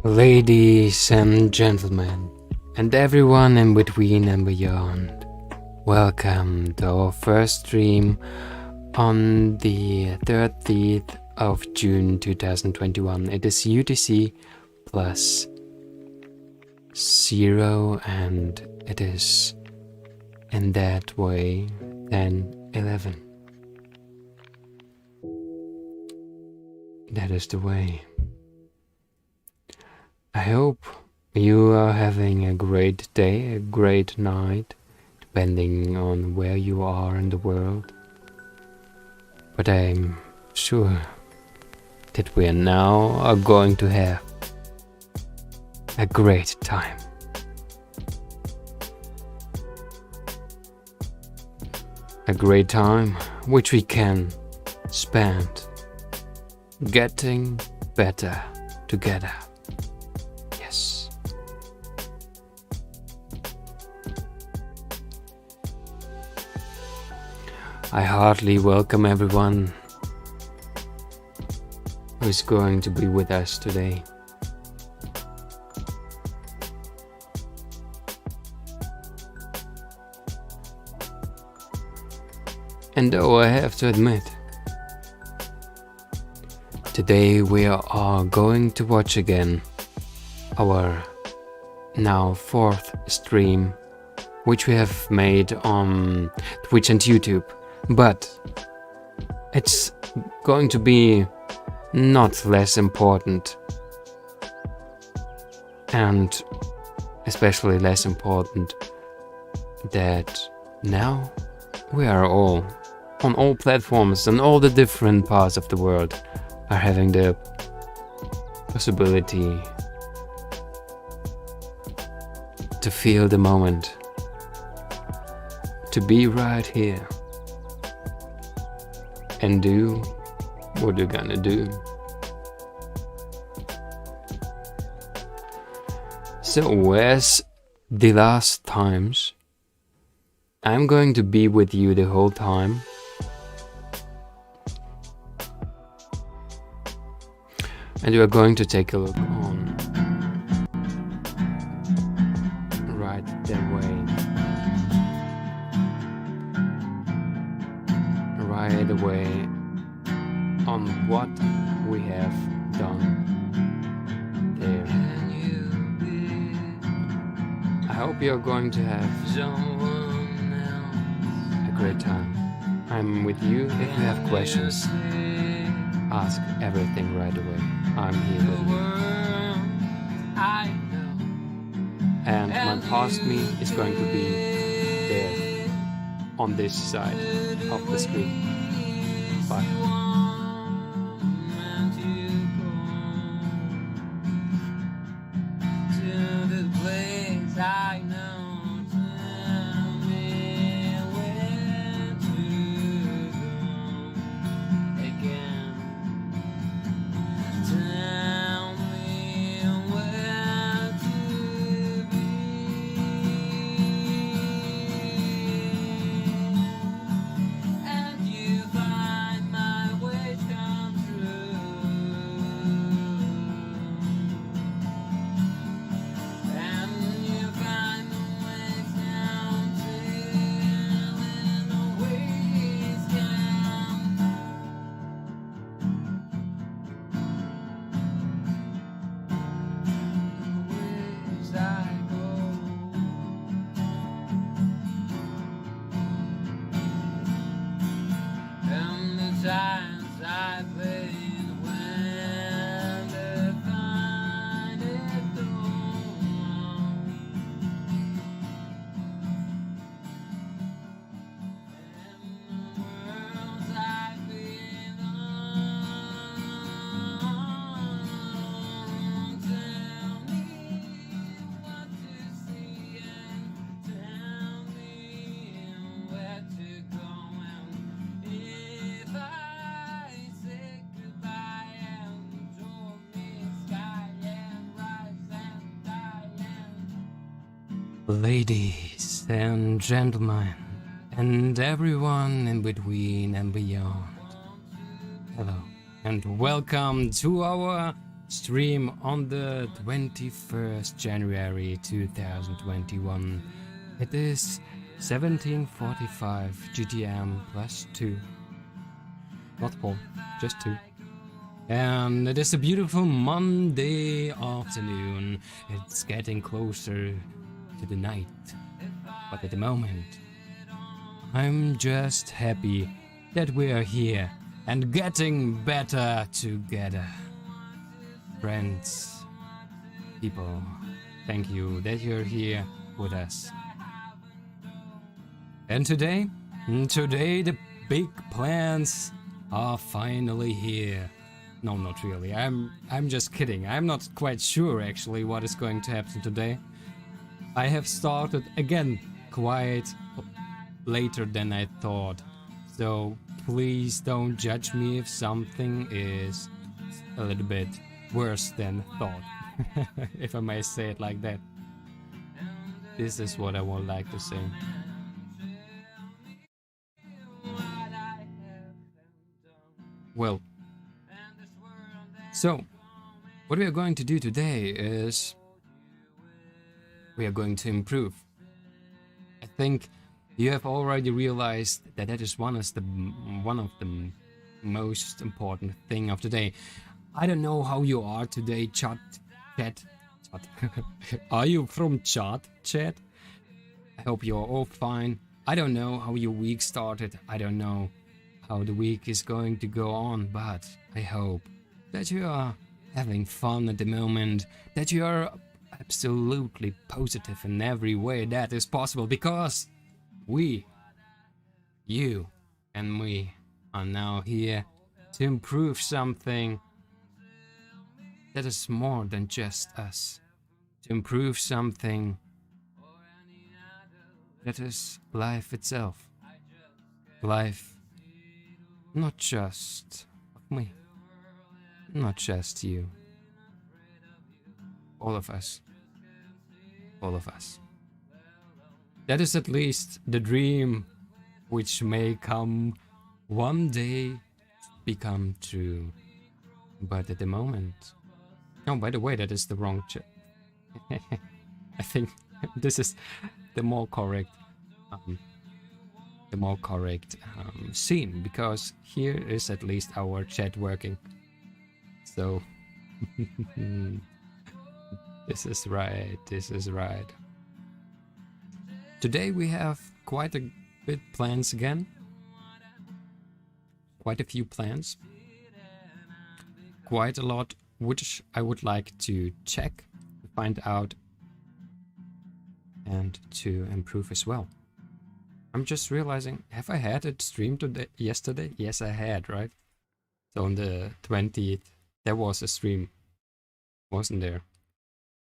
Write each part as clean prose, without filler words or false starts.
Ladies and gentlemen, and everyone in between and beyond, welcome to our first stream on the 30th of June 2021. It is UTC plus 0 and it is in that way 10:11. That is the way. I hope you are having a great day, a great night, depending on where you are in the world. But I'm sure that we now are going to have a great time. A great time which we can spend getting better together. Yes. I heartily welcome everyone who is going to be with us today. And though I have to admit, today we are going to watch again our now 4th stream, which we have made on Twitch and YouTube, but it's going to be not less important, and especially less important that now we are all on all platforms and all the different parts of the world are having the possibility to feel the moment, to be right here and do what you're gonna do. So as the last times, I'm going to be with you the whole time. And you are going to take a look on right that way, right away on what we have done there. I hope you're going to have a great time. I'm with you. If you have questions, ask everything right away. I'm here with you. And my past me is going to be there on this side of the screen. Bye. And you find my way. Ladies and gentlemen, and everyone in between and beyond, hello and welcome to our stream on the 21st January 2021. It is 17:45 GTM plus 2, not 4, just 2. And it is a beautiful Monday afternoon. It's getting closer to the night, but at the moment I'm just happy that we are here and getting better together. Friends, people, thank you that you're here with us. And today the big plans are finally here. No, not really. I'm just kidding. I'm not quite sure actually what is going to happen today. I have started again quite later than I thought, so please don't judge me if something is a little bit worse than thought, if I may say it like that. This is what I would like to say. Well, so what we are going to do today is we are going to improve. I think you have already realized that that is one of the most important thing of today. I don't know how you are today, chat. Are you from chat? I hope you're all fine. I don't know how your week started. I don't know how the week is going to go on, but I hope that you are having fun at the moment, that you are absolutely positive in every way that is possible, because you and we are now here to improve something that is more than just us, to improve something that is life itself, life not just of me, not just you, all of us. All of us. That is at least the dream which may come one day become true. But at the moment... Oh, by the way, that is the wrong chat. I think this is the more correct scene, because here is at least our chat working. So this is right. Today we have quite a bit plans again. Quite a few plans. Quite a lot which I would like to check, to find out, and to improve as well. I'm just realizing, have I had a stream yesterday? Yes, I had, right? So on the 20th, there was a stream, wasn't there?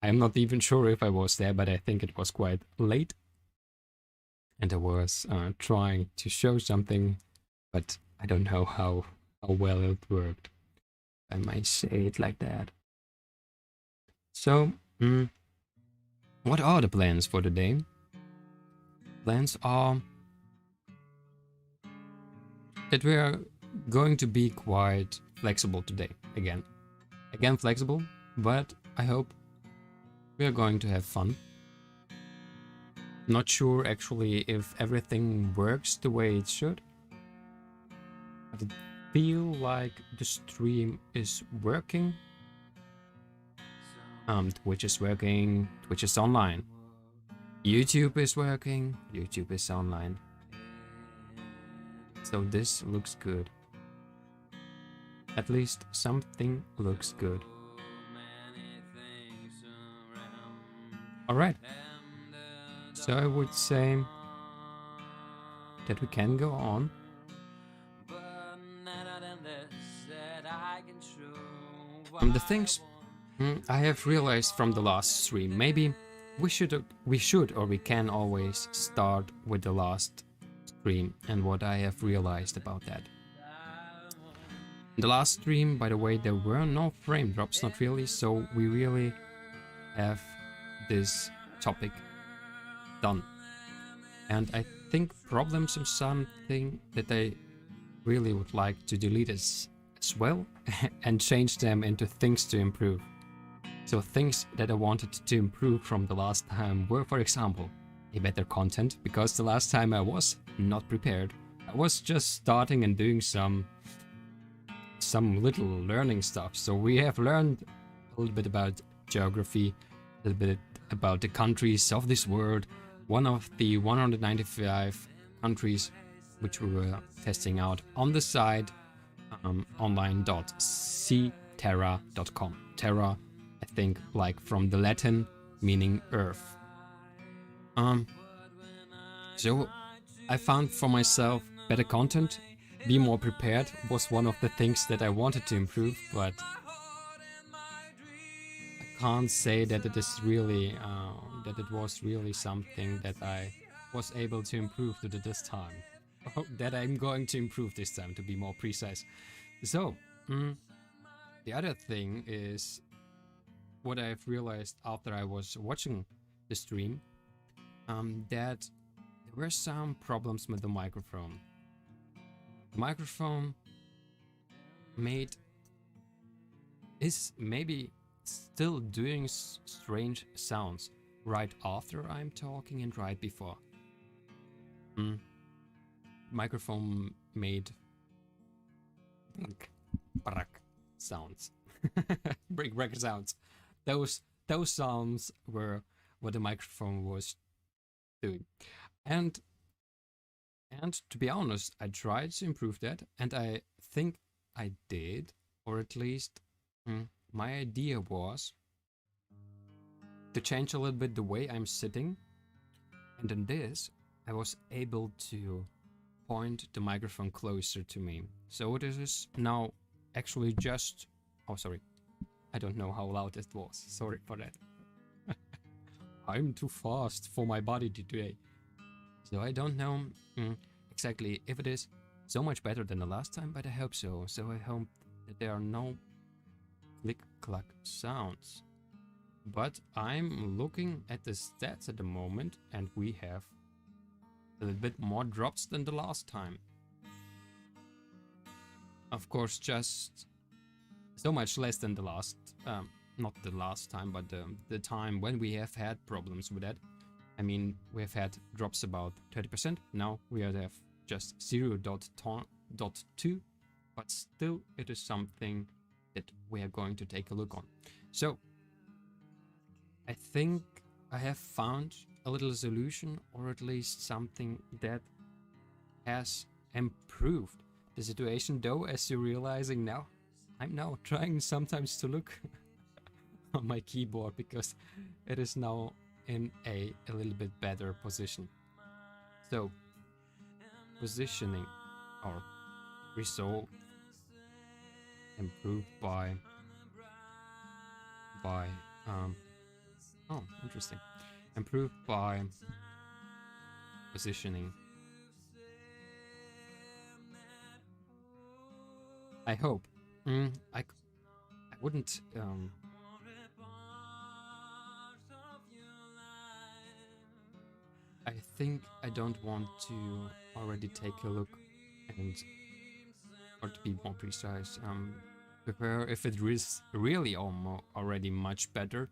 I'm not even sure if I was there, but I think it was quite late. And I was trying to show something, but I don't know how well it worked. I might say it like that. So, what are the plans for today? Plans are that we are going to be quite flexible today. Again flexible, but I hope we are going to have fun. Not sure actually if everything works the way it should, but I feel like the stream is working. Twitch is working, Twitch is online. YouTube is working, YouTube is online. So this looks good. At least something looks good. Alright. So I would say that we can go on. The things I have realized from the last stream, maybe we should or we can always start with the last stream and what I have realized about that. In the last stream, by the way, there were no frame drops, not really, so we really have this topic done. And I think problems are something that I really would like to delete as well and change them into things to improve. So things that I wanted to improve from the last time were, for example, a better content, because the last time I was not prepared. I was just starting and doing some little learning stuff. So we have learned a little bit about geography, a little bit about the countries of this world, one of the 195 countries which we were testing out on the site online.cterra.com. Terra, I think, like from the Latin, meaning earth. So I found for myself better content, be more prepared was one of the things that I wanted to improve, but I can't say that it is really that it was really something that I was able to improve to this time. That I'm going to improve this time, to be more precise. So the other thing is what I've realized after I was watching the stream, that there were some problems with the microphone. The microphone is maybe still doing strange sounds right after I'm talking and right before. Microphone made brack sounds. Brick sounds. Those sounds were what the microphone was doing. And to be honest, I tried to improve that, and I think I did, or at least my idea was to change a little bit the way I'm sitting, and in this I was able to point the microphone closer to me. So this is now actually just... Oh, sorry. I don't know how loud it was. Sorry for that. I'm too fast for my body today. So I don't know exactly if it is so much better than the last time, but I hope so. So I hope that there are no click-clack sounds. But I'm looking at the stats at the moment, and we have a little bit more drops than the last time. Of course, just so much less than the last, not the last time, but the time when we have had problems with that. I mean, we have had drops about 30%. Now we have just 0.2, but still it is something that we are going to take a look on. So I think I have found a little solution, or at least something that has improved the situation, though, as you're realizing now. I'm now trying sometimes to look on my keyboard because it is now in a little bit better position. So positioning or result improved by oh, interesting. Improved by positioning. I hope. I wouldn't I think I don't want to already take a look and, or to be more precise, prepare if it is really already much better,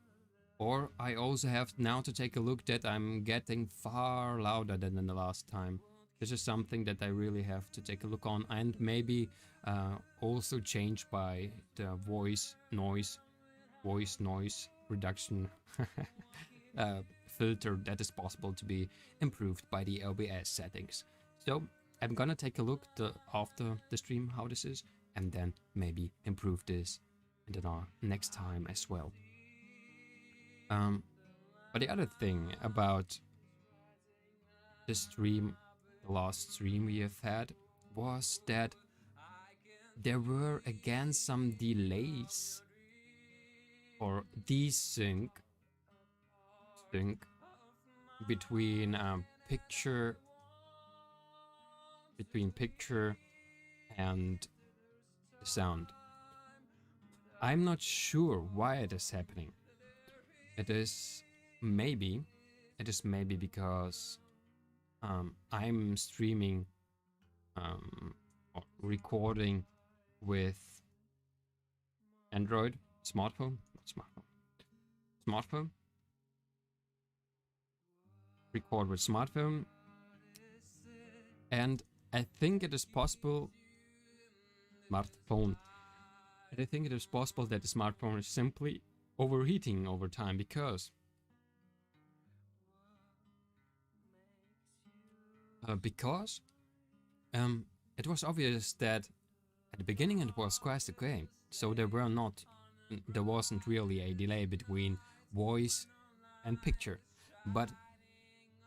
or I also have now to take a look that I'm getting far louder than the last time. This is something that I really have to take a look on, and maybe also change by the voice noise reduction filter that is possible to be improved by the OBS settings. So I'm gonna take a look after the stream how this is, and then maybe improve this in the next time as well. But the other thing about the stream, the last stream we have had, was that there were again some delays or desync between picture and the sound. I'm not sure why it is happening. It is maybe it is maybe because I'm streaming or recording with Android smartphone, not smartphone. Record with smartphone, and I think it is possible. Smartphone. And I think it is possible that the smartphone is simply overheating over time because it was obvious that at the beginning it was quite okay, so there wasn't really a delay between voice and picture, but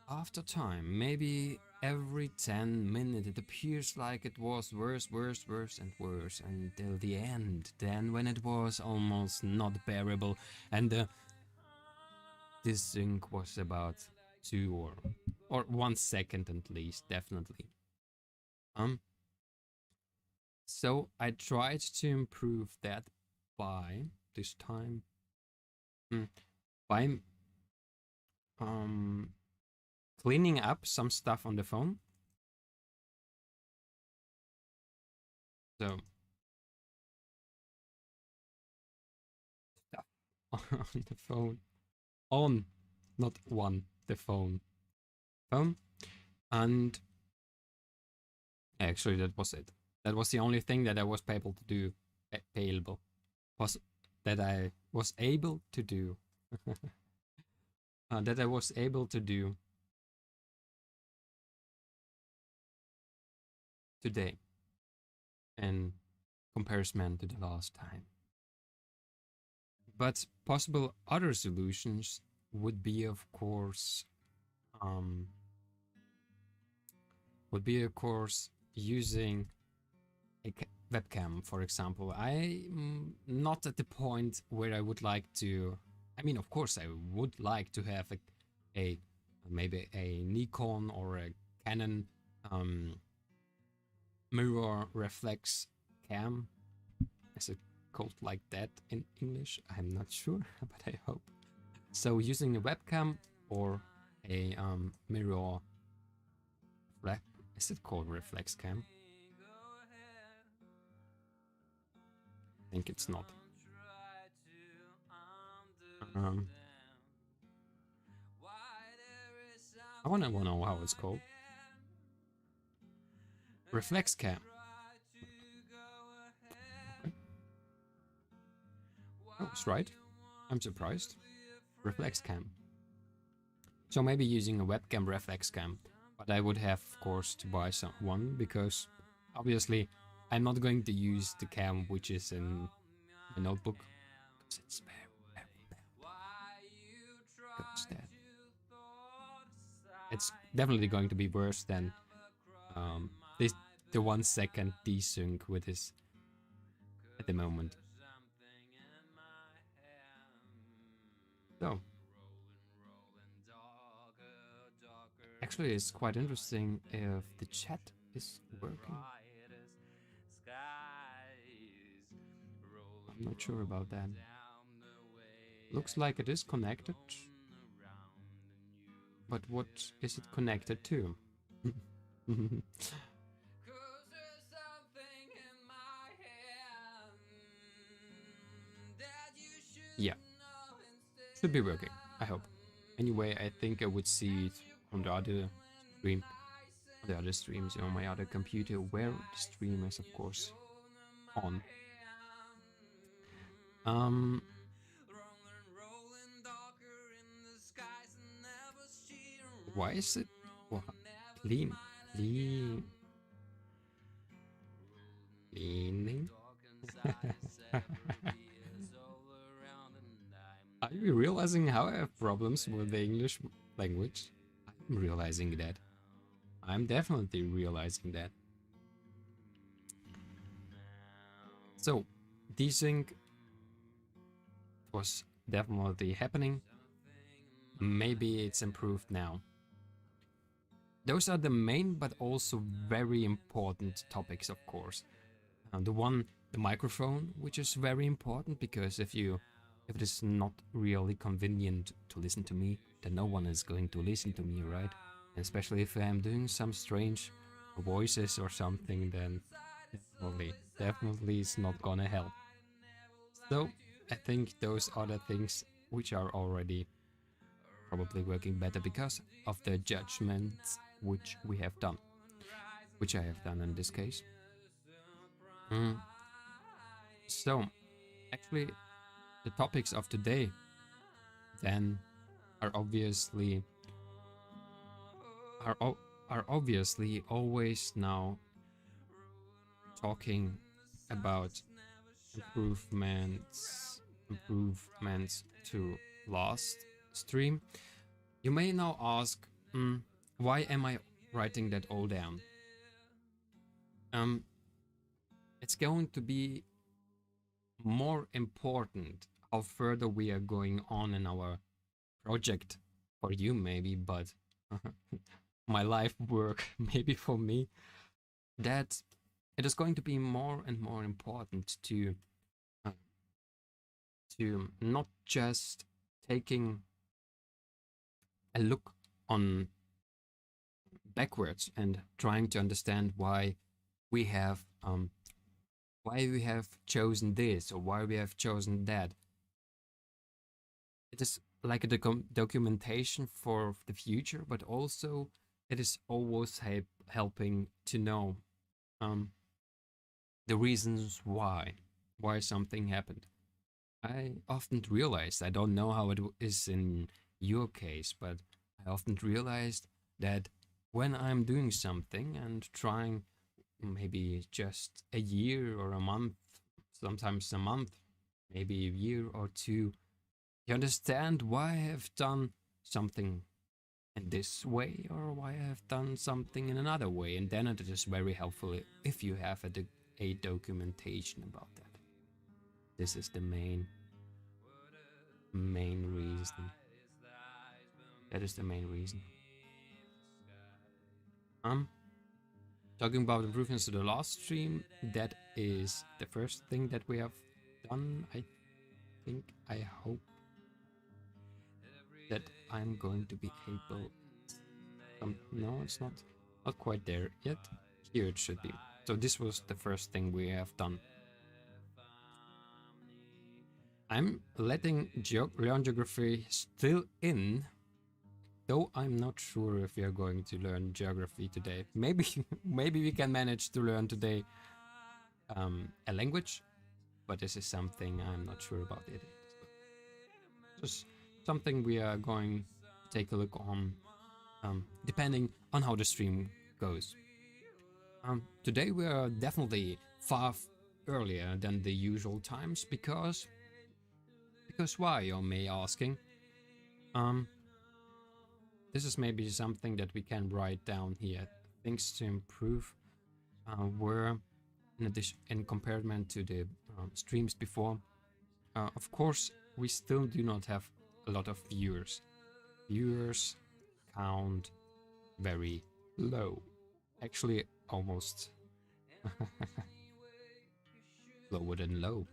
after time, maybe every 10 minutes, it appears like it was worse and worse until the end. Then when it was almost not bearable, and this sync was about 2 or 1 second at least, definitely. So I tried to improve that by this time by cleaning up some stuff on the phone. So stuff on the phone. On, not one, the phone. And actually that was it. That was the only thing that I was able to do. That I was able to do. That I was able to do today in comparison to the last time. But possible other solutions would be, of course, using a webcam, for example. I'm not at the point where I would like to. I mean, of course, I would like to have a maybe a Nikon or a Canon mirror reflex cam. Is it called like that in English? I'm not sure, but I hope. So using a webcam or a mirror reflex, is it called reflex cam? I think it's not. I wanna know how it's called. Reflex cam. Okay. Oh, it's right. I'm surprised. Reflex cam. So maybe using a webcam reflex cam, but I would have, of course, to buy one because obviously I'm not going to use the cam which is in my notebook because it's very bad. It's definitely going to be worse than the 1 second desync with this at the moment. So actually it's quite interesting if the chat is working. I'm not sure about that. Looks like it is connected. But what is it connected to? Yeah. Should be working, I hope. Anyway, I think I would see it on the other stream. The other streams on my other computer where the stream is of course on. Why is it cleaning? Are you realizing how I have problems with the English language? I'm realizing that. I'm definitely realizing that. So, desync was definitely happening. Maybe it's improved now. Those are the main but also very important topics, of course. The microphone, which is very important because if it is not really convenient to listen to me, then no one is going to listen to me, right? Especially if I'm doing some strange voices or something, then definitely it's not gonna help. So I think those are the things which are already probably working better because of the judgments which we have done, which I have done in this case. So actually the topics of today then are obviously always now talking about improvements to last stream. You may now ask, why am I writing that all down? It's going to be more important how further we are going on in our project for you maybe, but my life work maybe for me, that it is going to be more and more important to not just taking a look on backwards and trying to understand why we have chosen this or why we have chosen that. It is like a documentation for the future, but also it is always helping to know the reasons why something happened. I often realized, I don't know how it is in your case, but I often realized that when I'm doing something and trying maybe just a year or a month, sometimes a month, maybe a year or two, you understand why I have done something in this way or why I have done something in another way. And then it is very helpful if you have a documentation about that. This is the main reason. That is the main reason. Talking about improvements to the last stream, that is the first thing that we have done. I hope that I'm going to be able. No, it's not quite there yet. Here it should be. So this was the first thing we have done. I'm letting learn geography still in, though I'm not sure if we are going to learn geography today. Maybe we can manage to learn today a language, but this is something I'm not sure about it. Just something we are going to take a look on, depending on how the stream goes. Today we are definitely far earlier than the usual times because why, you may asking. This is maybe something that we can write down here. Things to improve were, in addition, in comparison to the streams before. Of course, we still do not have a lot of viewers. Viewers count very low. Actually, almost lower than low.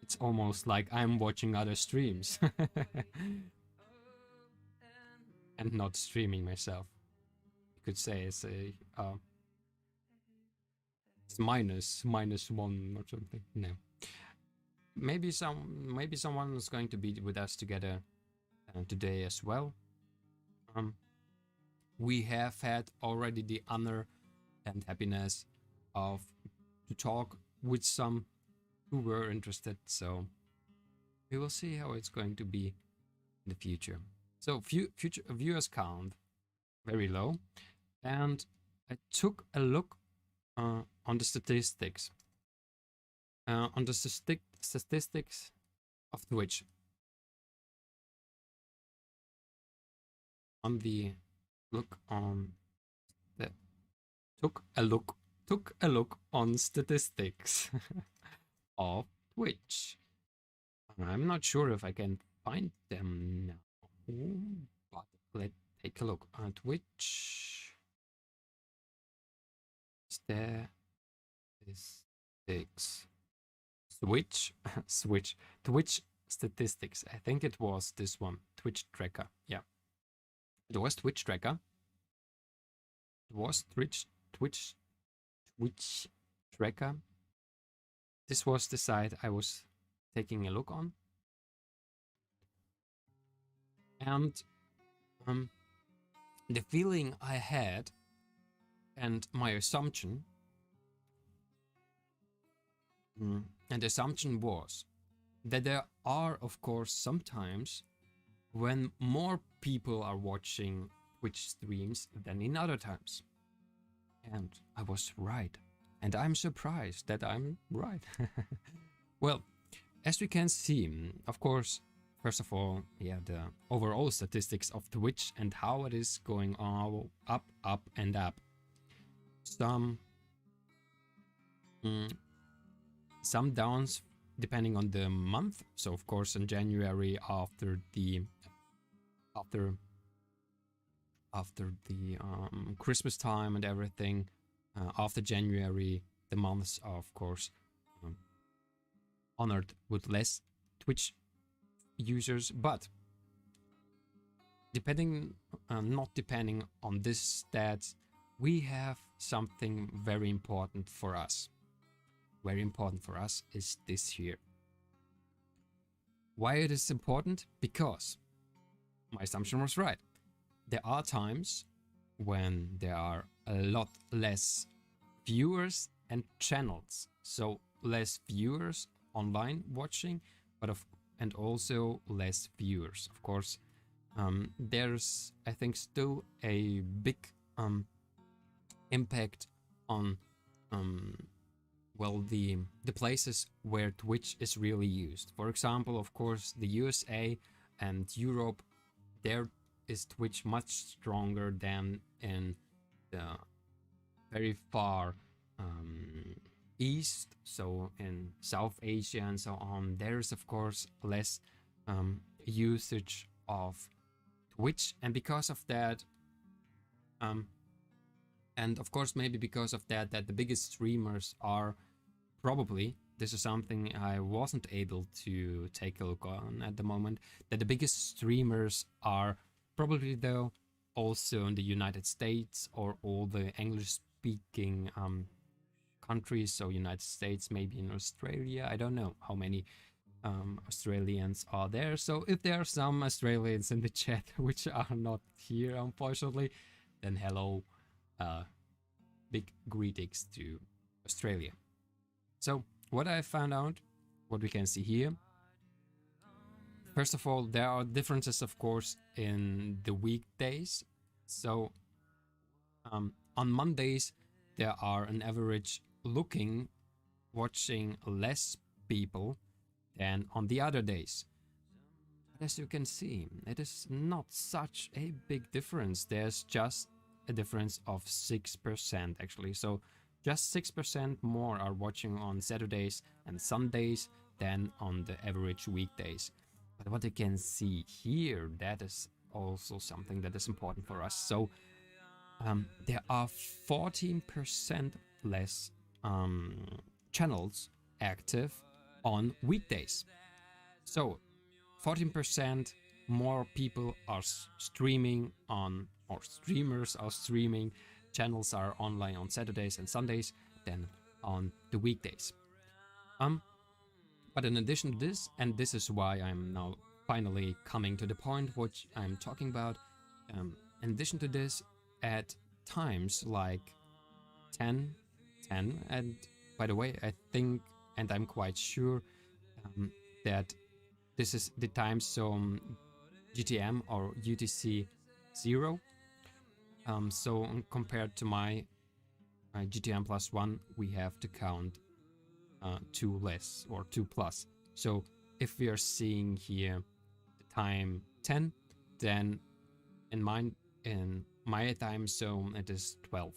It's almost like I'm watching other streams and not streaming myself. You could say it's it's minus 1 or something. No. Maybe someone is going to be with us together today as well. We have had already the honor and happiness of to talk with some who were interested, so we will see how it's going to be in the future. So future viewers count very low, and I took a look on the statistics. On the statistics of Twitch. On the look on the took a look on statistics of Twitch. I'm not sure if I can find them now, but let's take a look on Twitch. Statistics. Twitch statistics. I think it was this one. Twitch tracker. Yeah, it was Twitch tracker. It was Twitch tracker. This was the site I was taking a look on, and the feeling I had and my assumption, and the assumption was that there are, of course, sometimes when more people are watching Twitch streams than in other times. And I was right. And I'm surprised that I'm right. Well, as we can see, of course, first of all, yeah, the overall statistics of Twitch and how it is going all up, up, and up. Some downs depending on the month. So of course in January after the Christmas time and everything, after January the months are of course honored with less Twitch users, but not depending on this stats, we have something very important for us. Very important for us is this here. Why it is important? Because my assumption was right. There are times when there are a lot less viewers and channels, so less viewers online watching, and also less viewers. Of course, there's, I think, still a big impact on well, the places where Twitch is really used. For example, of course, the USA and Europe, there is Twitch much stronger than in the very far east, so in South Asia and so on. There's of course less usage of Twitch, and because of that, and of course maybe because of that the biggest streamers are probably, this is something I wasn't able to take a look on at the moment, that the biggest streamers are probably though also in the United States or all the English speaking countries, so United States, maybe in Australia. I don't know how many Australians are there, so if there are some Australians in the chat which are not here unfortunately, then hello, big greetings to Australia. So what I found out, what we can see here, first of all, there are differences of course in the weekdays. So on Mondays there are an average watching less people than on the other days. But as you can see, it is not such a big difference. There's just a difference of 6% actually. So just 6% more are watching on Saturdays and Sundays than on the average weekdays. But what you can see here, that is also something that is important for us. So there are 14% less channels active on weekdays. So 14% more people are streaming on, or streamers are streaming, channels are online on Saturdays and Sundays than on the weekdays. But in addition to this, and this is why I'm now finally coming to the point what I'm talking about, in addition to this, at times like 10, and by the way, I think, and I'm quite sure that this is the time zone GTM or UTC 0. So compared to my GTM +1, we have to count 2 less or 2 plus. So if we are seeing here the time 10, then in my time zone it is 12.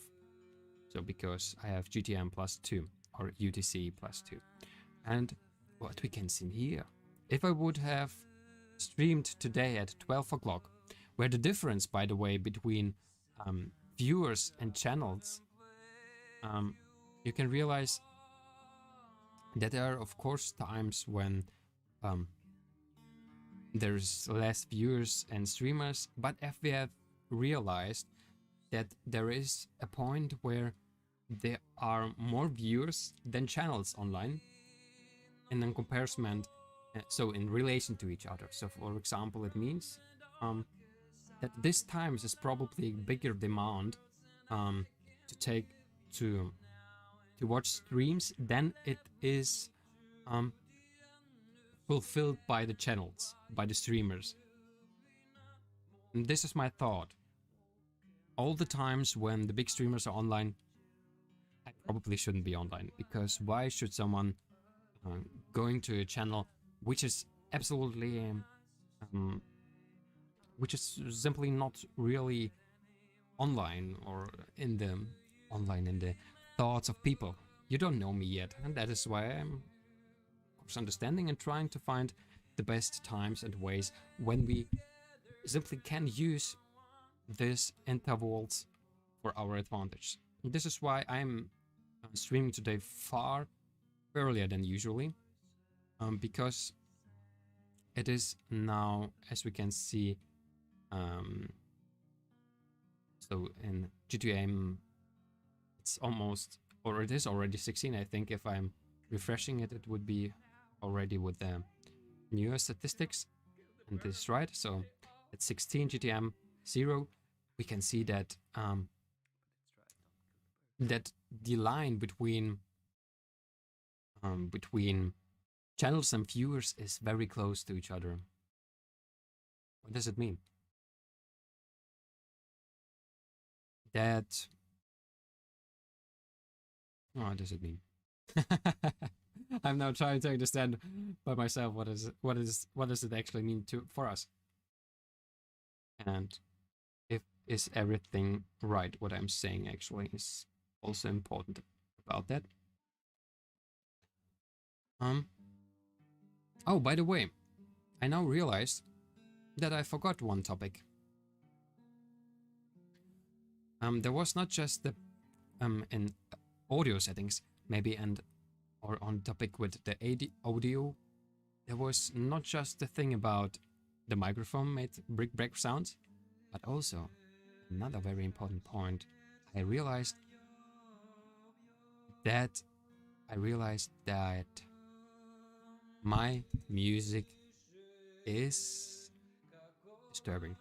So because I have GTM +2 or UTC +2. And what we can see here, if I would have streamed today at 12 o'clock, where the difference, by the way, between viewers and channels, you can realize that there are of course times when there's less viewers and streamers, but if we have realized that there is a point where there are more viewers than channels online, and in comparison, so in relation to each other. So for example, it means that this times is probably a bigger demand to take to watch streams than it is fulfilled by the channels, by the streamers. And this is my thought. All the times when the big streamers are online, I probably shouldn't be online, because why should someone going to a channel which is absolutely which is simply not really online, or in the thoughts of people. You don't know me yet, and that is why I'm, of course, understanding and trying to find the best times and ways when we simply can use these intervals for our advantage. This is why I'm streaming today far earlier than usually, because it is now, as we can see, so in GTM it's almost, or it is already 16. I think if I'm refreshing it, it would be already with the newer statistics, and this is right. So at 16 GTM 0, we can see that that the line between channels and viewers is very close to each other. What does it mean? That, what does it mean? I'm now trying to understand by myself what does it actually mean for us, and if is everything right what I'm saying actually is also important about that. Oh, by the way, I now realized that I forgot one topic. There was not just the in audio settings, maybe, or on topic with the audio, there was not just the thing about the microphone made break sounds, but also another very important point. I realized that my music is disturbing.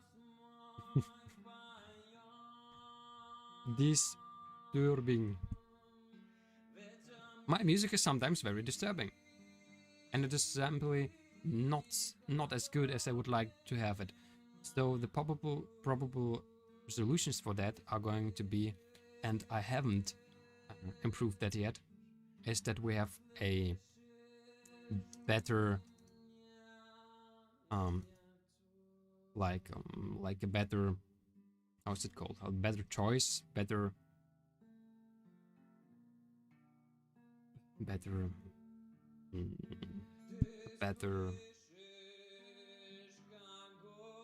Disturbing. My music is sometimes very disturbing, and it is simply not as good as I would like to have it. So the probable solutions for that are going to be, and I haven't improved that yet, is that we have a better like a better, how's it called, a better choice, better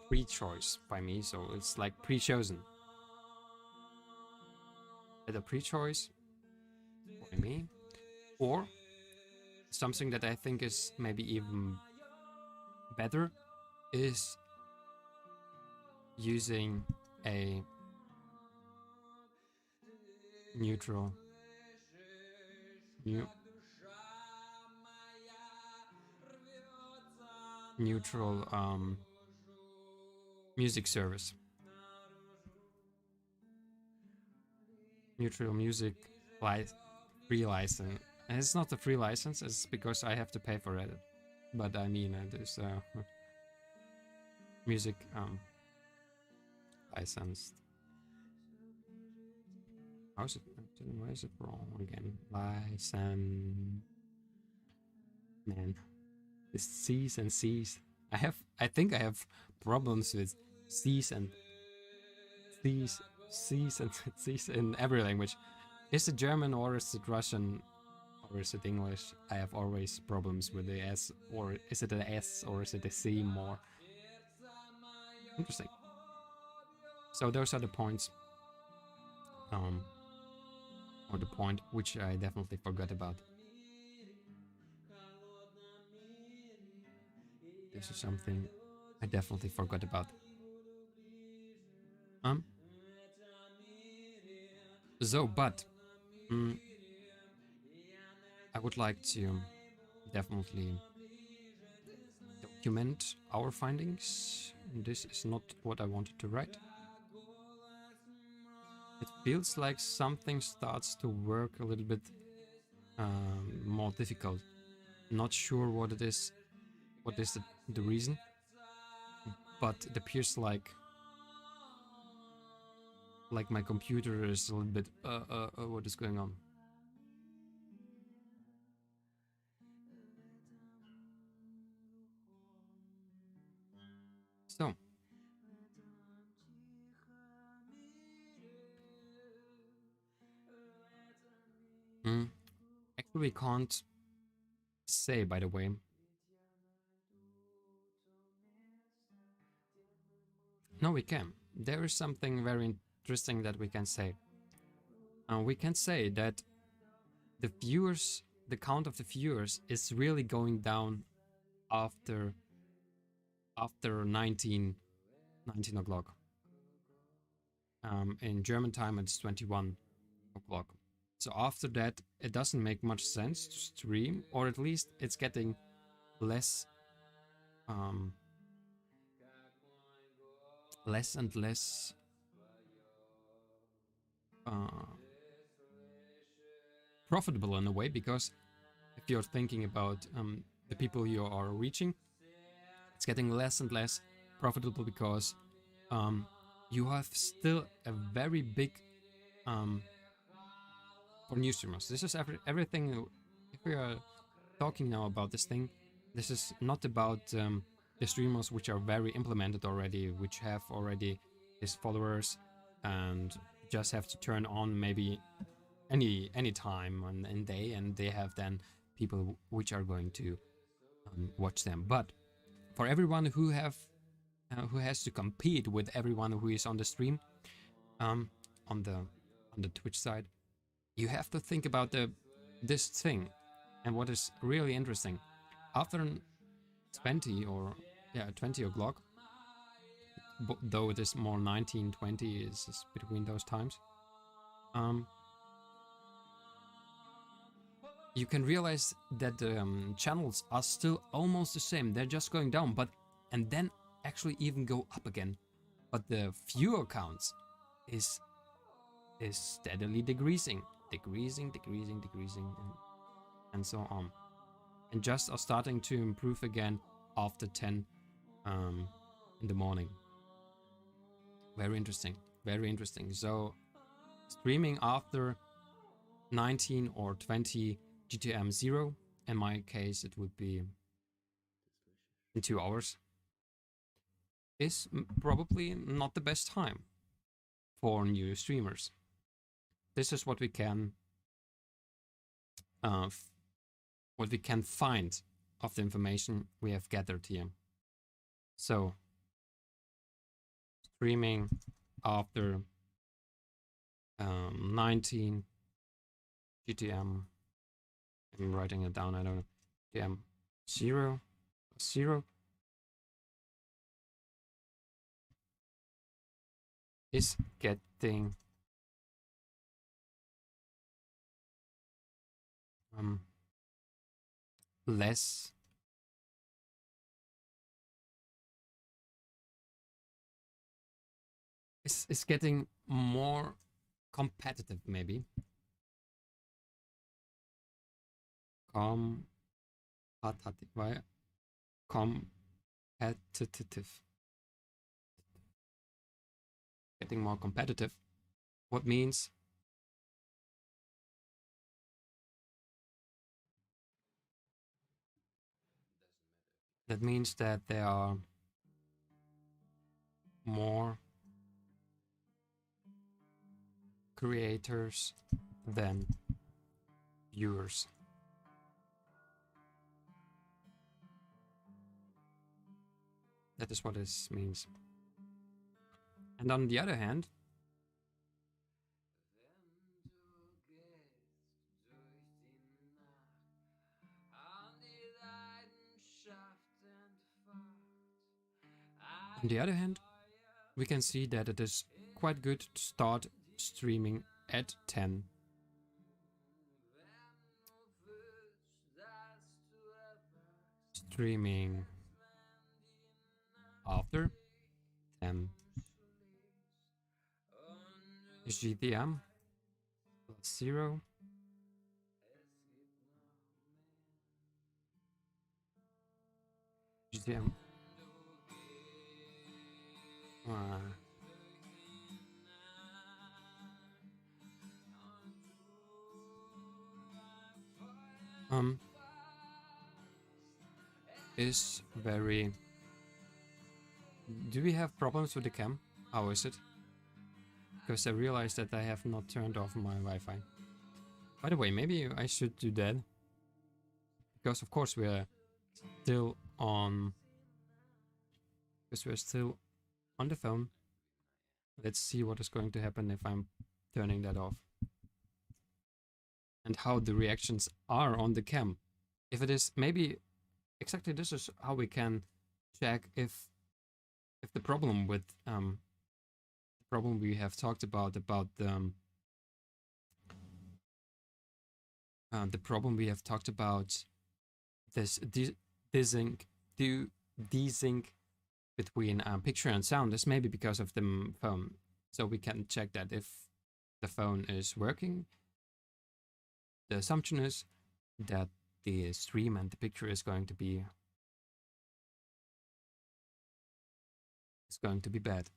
pre-choice by me, so it's like pre-chosen. Better pre-choice by me, or something that I think is maybe even better is using a neutral music service. Neutral music free license. And it's not a free license, it's because I have to pay for it. But I mean, it is music licensed. Why is it wrong again? License. Man, this C's and C's. I think I have problems with C's and C's and C's in every language. Is it German, or is it Russian, or is it English? I have always problems with the S, or is it an S, or is it a C more? Interesting. So those are the points. Or the point which I definitely forgot about. This is something I definitely forgot about. Um. But I would like to definitely document our findings. This is not what I wanted to write. It feels like something starts to work a little bit more difficult. Not sure what it is, what is the reason, but it appears like my computer is a little bit what is going on. So actually we can't say, by the way. No, we can. There is something very interesting that we can say. We can say that the viewers, the count of the viewers is really going down after 19 o'clock. In German time, it's 21 o'clock. So after that, it doesn't make much sense to stream, or at least it's getting less, less and less profitable in a way, because if you're thinking about the people you are reaching, it's getting less and less profitable because you have still a very big for new streamers. This is everything. If we are talking now about this thing, this is not about the streamers which are very implemented already, which have already his followers and just have to turn on maybe any time on day, and they have then people which are going to watch them. But for everyone who has to compete with everyone who is on the stream, on the Twitch side, you have to think about this thing. And what is really interesting, after 20 o'clock, though it is more 1920 is between those times, you can realize that the channels are still almost the same. They're just going down, and then actually even go up again. But the viewer counts is steadily decreasing, and so on. And just are starting to improve again after 10 in the morning. Very interesting, very interesting. So streaming after 19 or 20 GTM 0, in my case it would be in 2 hours, is probably not the best time for new streamers. This is what we can find of the information we have gathered here. So streaming after 19 GTM, I'm writing it down, I don't know, GTM 0 is getting less is getting more competitive, maybe. Competitive. Getting more competitive. What means that means that there are more creators than viewers. That is what this means. And on the other hand, On the other hand, we can see that it is quite good to start streaming at 10. Streaming after 10 GTM plus 0. GTM. Is very... Do we have problems with the cam? How is it? Because I realized that I have not turned off my Wi-Fi. By the way, maybe I should do that. Because of course we're still on... Because we're still on the phone. Let's see what is going to happen if I'm turning that off. And how the reactions are on the cam. If it is maybe... Exactly, this is how we can check if the problem with the problem we have talked about the problem we have talked about this desync between picture and sound is maybe because of the phone. So we can check that if the phone is working. The assumption is that the stream and the picture is going to be bad.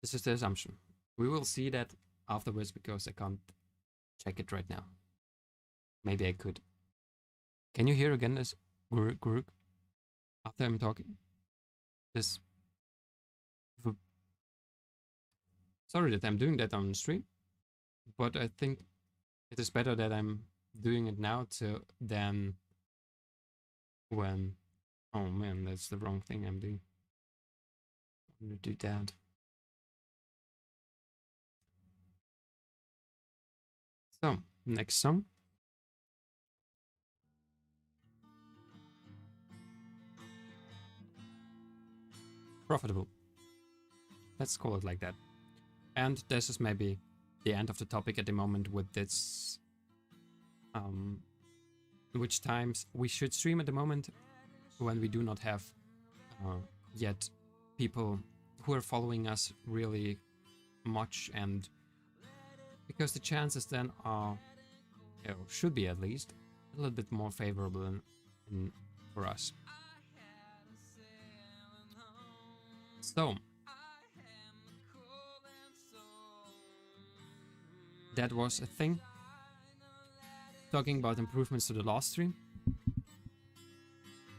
This is the assumption. We will see that afterwards because I can't check it right now. Maybe I could. Can you hear again this guruk after I'm talking? This. Sorry that I'm doing that on stream, but I think it is better that I'm doing it now than when... Oh man, that's the wrong thing I'm doing. I'm gonna do that. So, next song. Profitable. Let's call it like that. And this is maybe the end of the topic at the moment with this... which times we should stream at the moment when we do not have yet people who are following us really much, and because the chances then are, should be at least, a little bit more favorable for us. So, that was a thing. Talking about improvements to the last stream.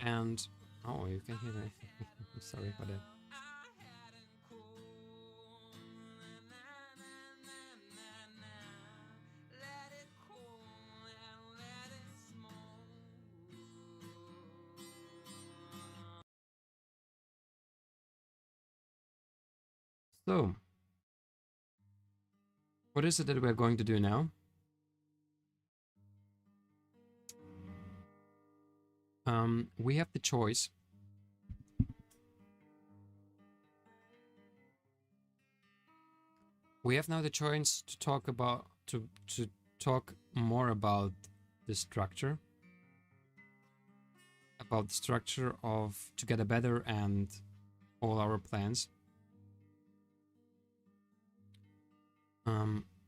And... Oh, you can hear that. I'm sorry for that. So, what is it that we're going to do now? We have the choice. We have now the choice to talk about to talk more about the structure. About the structure of Together Better and all our plans.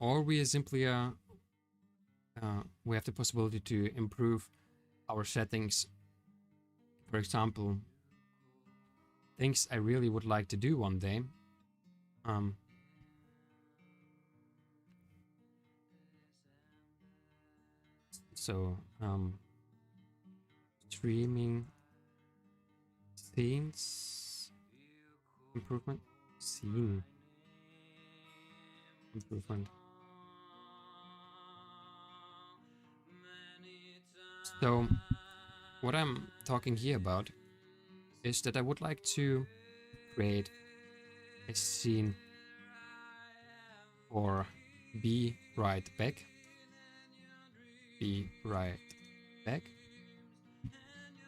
Or we simply we have the possibility to improve our settings. For example, things I really would like to do one day. So, streaming scenes improvement, scene improvement. So, what I'm talking here about is that I would like to create a scene for Be Right Back. Be Right Back.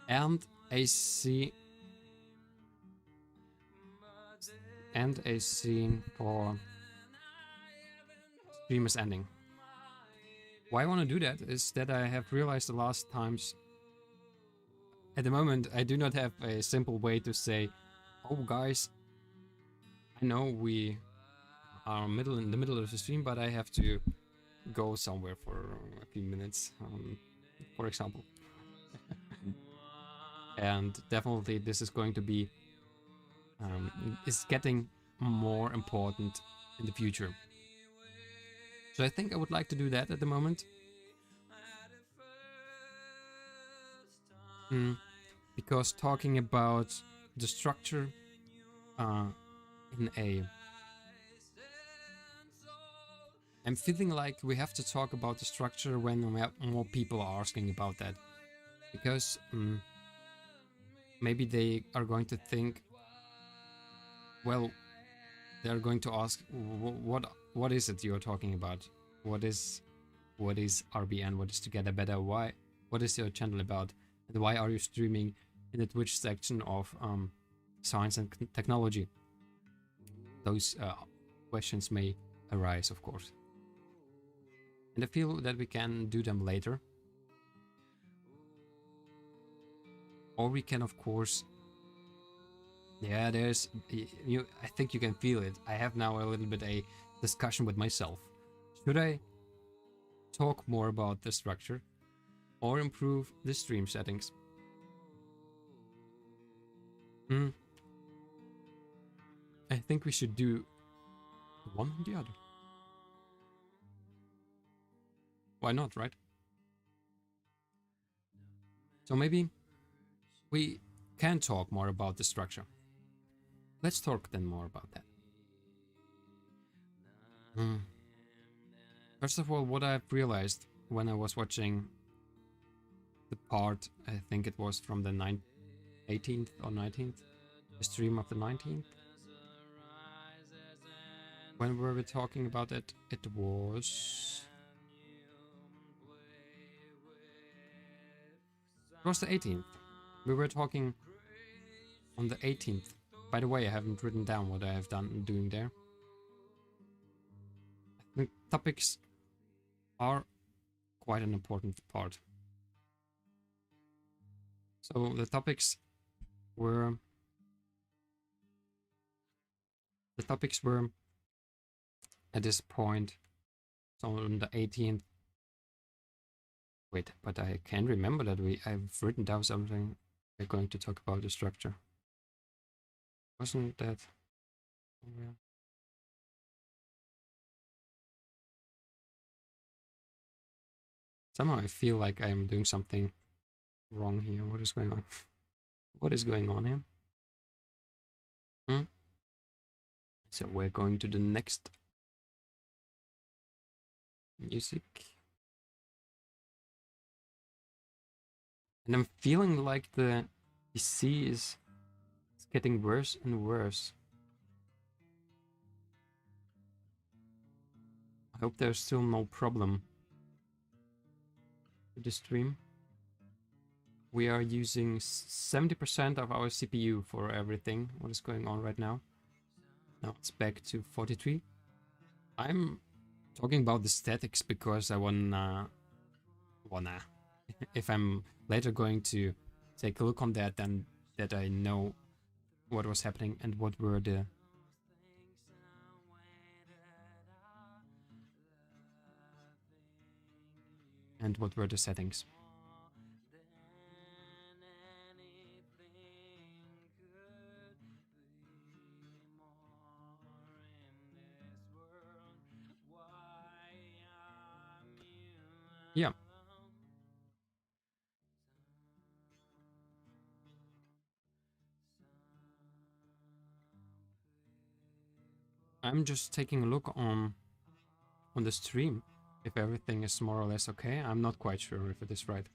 And AC and a scene for stream is ending. Why I want to do that is that I have realized the last times, at the moment I do not have a simple way to say, oh guys, I know we are in the middle of the stream, but I have to go somewhere for a few minutes, for example. And definitely this is going to be is getting more important in the future. So I think I would like to do that at the moment. Because talking about the structure in A, I'm feeling like we have to talk about the structure when we have more people are asking about that. Because maybe they are going to think, well, they're going to ask, what is it you're talking about? What is RBN? What is Together Better? Why? What is your channel about? And why are you streaming in the Twitch section of science and technology? Those questions may arise, of course. And I feel that we can do them later. Or we can, of course... Yeah, there's... I think you can feel it. I have now a little bit a discussion with myself. Should I talk more about the structure or improve the stream settings? I think we should do one or the other. Why not, right? So maybe we can talk more about the structure. Let's talk then more about that. First of all, what I've realized when I was watching the part, I think it was from the 18th or 19th, the stream of the 19th. When we were talking about it, it was the 18th. We were talking on the 18th. By the way, I haven't written down what I have doing there. I think topics are quite an important part. So the topics were at this point, so on the 18th. Wait, but I can't remember that I've written down something. We're going to talk about the structure. Wasn't that? Yeah. Somehow I feel like I am doing something wrong here. What is going on? What is going on here? So we're going to the next music. And I'm feeling like the PC is getting worse and worse. I hope there's still no problem with the stream. We are using 70% of our CPU for everything. What is going on right now? Now it's back to 43. I'm talking about the statics because I wanna if I'm later going to take a look on that, then that I know what was happening and what were the settings. Yeah. I'm just taking a look on the stream if everything is more or less okay. I'm not quite sure if it is right.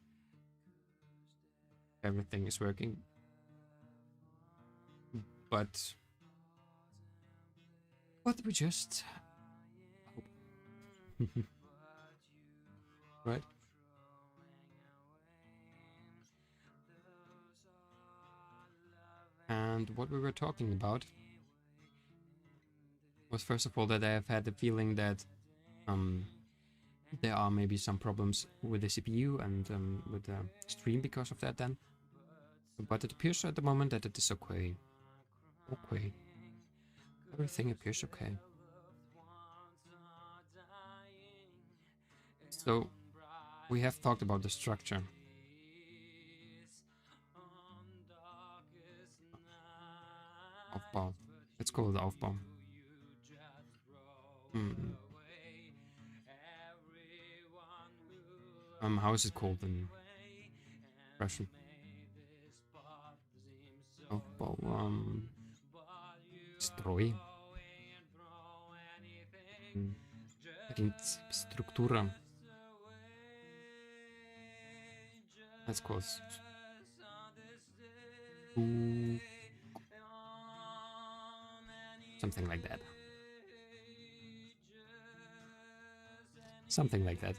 Everything is working. But we just hope. Right? And what we were talking about was first of all that I have had the feeling that there are maybe some problems with the CPU and with the stream because of that then. But it appears at the moment that it is okay. Okay. Everything appears okay. So, we have talked about the structure. Aufbau. Let's call it Aufbau. How is it called in Russian? Aufbau, Stroj. Struktura. Let's call it something like that. Something like that.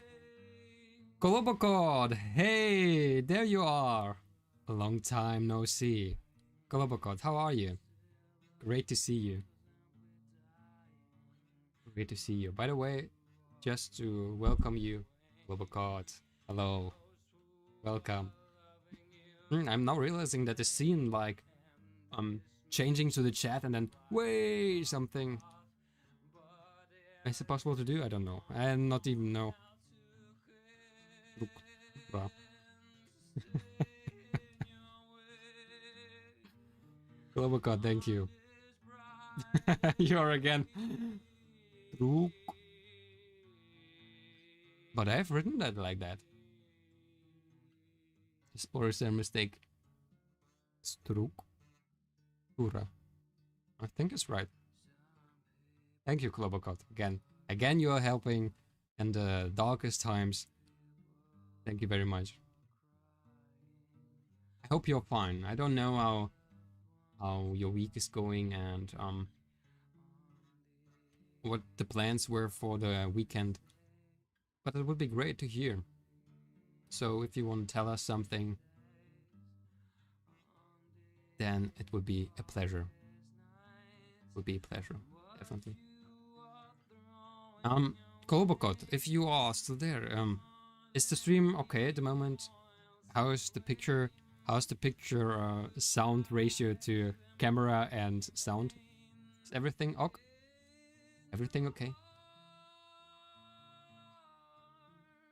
Golobokod! Hey! There you are! A long time no see. Golobokod, how are you? Great to see you. Great to see you. By the way, just to welcome you, Golobokod. Hello. Welcome. I'm now realizing that the scene, like, changing to the chat and then, way something. Is it possible to do? I don't know. I not even know. Look. Wow. Globocod, thank you. You are again. Truk. But I have written that like that. Or is there a mistake? Struk. Ura. I think it's right. Thank you, Globocod. Again. Again, you are helping in the darkest times. Thank you very much. I hope you're fine. I don't know how your week is going and what the plans were for the weekend. But it would be great to hear. So if you want to tell us something, then it would be a pleasure. It would be a pleasure, definitely. Kolbokot, if you are still there, is the stream okay at the moment? How is the picture? How's the picture sound ratio to camera and sound? Is everything ok? Everything okay?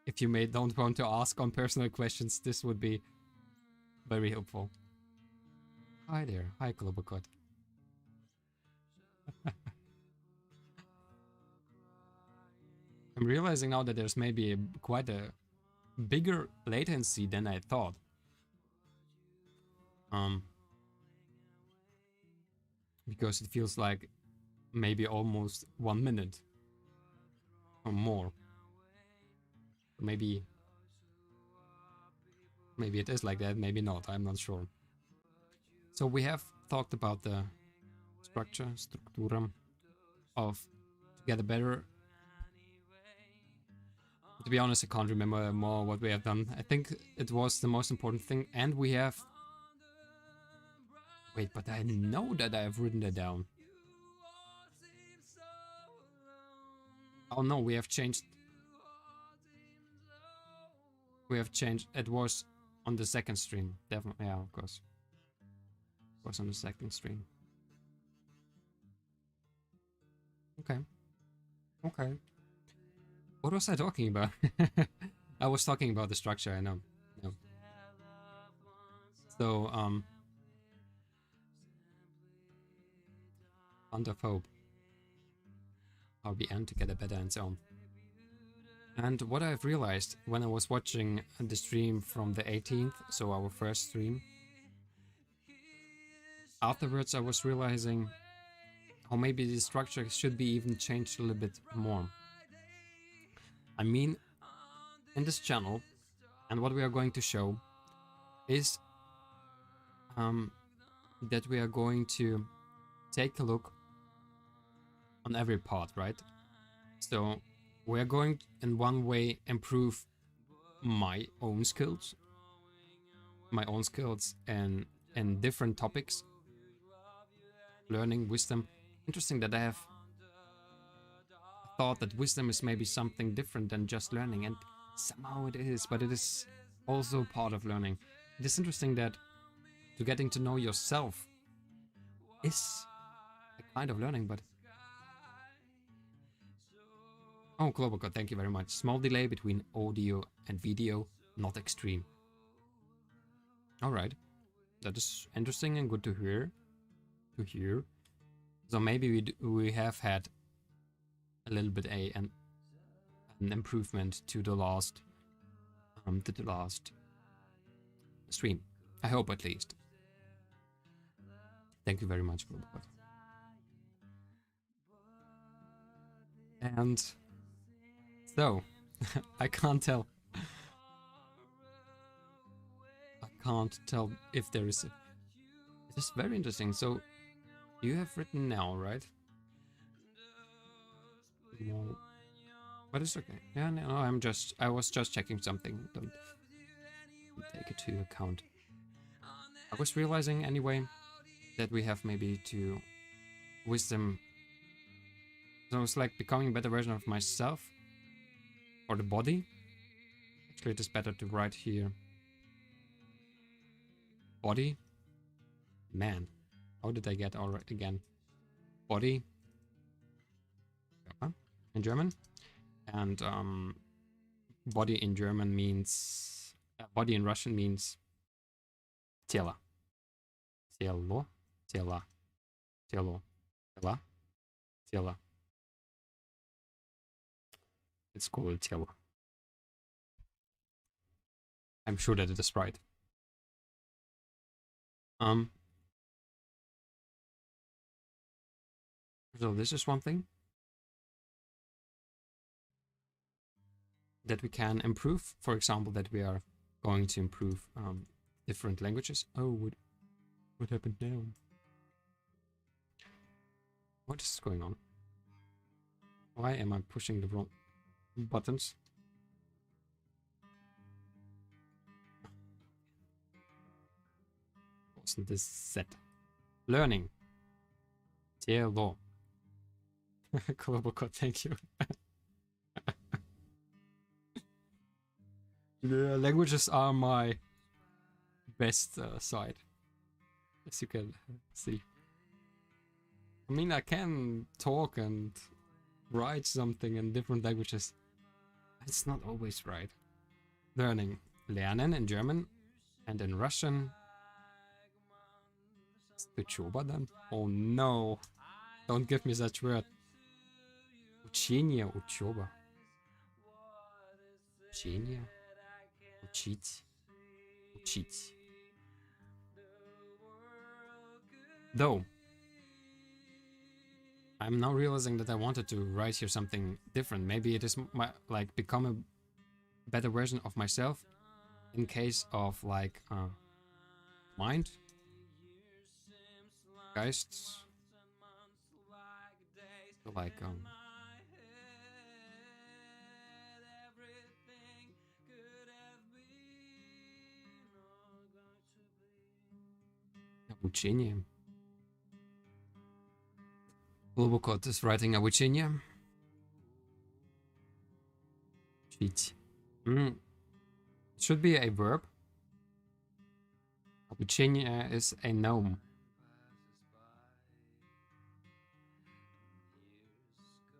If you don't want to ask on personal questions, this would be very helpful. Hi there. Hi, Globocod. I'm realizing now that there's maybe quite a bigger latency than I thought. Because it feels like maybe almost 1 minute or more. Maybe it is like that, maybe not, I'm not sure. So we have talked about the struktura of to get a better. To be honest, I can't remember more what we have done. I think it was the most important thing, and we have... Wait, but I know that I have written that down. Oh no, we have changed. We have changed. It was on the second stream, definitely. Yeah, of course. It was on the second stream. Okay. Okay. What was I talking about? I was talking about the structure, I know. No. So, Font of Hope. RBN to get a better and so on. And what I've realized when I was watching the stream from the 18th, so our first stream, afterwards I was realizing how maybe the structure should be even changed a little bit more. I mean, in this channel, and what we are going to show is that we are going to take a look on every part, right? So we are going in one way improve my own skills in different topics, learning, wisdom. Interesting that I have thought that wisdom is maybe something different than just learning, and somehow it is, but it is also part of learning. It is interesting that to getting to know yourself is a kind of learning, but... Oh, Global God, thank you very much. Small delay between audio and video, not extreme. Alright. That is interesting and good to hear. So maybe we have had a little bit an improvement to the last stream. I hope, at least. Thank you very much, Global God. And so I can't tell if there is a... It is very interesting. So you have written now, right? No. But it's okay. Yeah, no, I was just checking something. Don't take it to account. I was realizing anyway that we have maybe to wisdom. So it's like becoming a better version of myself or the body. Actually, it is better to write here. Body. Man, how did I get all right again? Body. In German. And body in German means... body in Russian means тело. Тело. Тело. Тело. Тело. Тело. It's called тело. I'm sure that it is right. So this is one thing that we can improve. For example, that we are going to improve different languages. Oh, what happened now? What is going on? Why am I pushing the wrong buttons? Wasn't this set? Learning. Тело. Global Code, thank you. The languages are my best side, as you can see. I mean, I can talk and write something in different languages. It's not always right. Learning. Lernen in German and in Russian. Учёба then? Oh no. Don't give me such word. Учение, учёба. Учение. Учить. Учить. Though, I'm now realizing that I wanted to write here something different. Maybe it is like become a better version of myself in case of like mind, Geist, so like обучение. Global Code is writing обучение. Учить. It should be a verb. Обучение is a noun.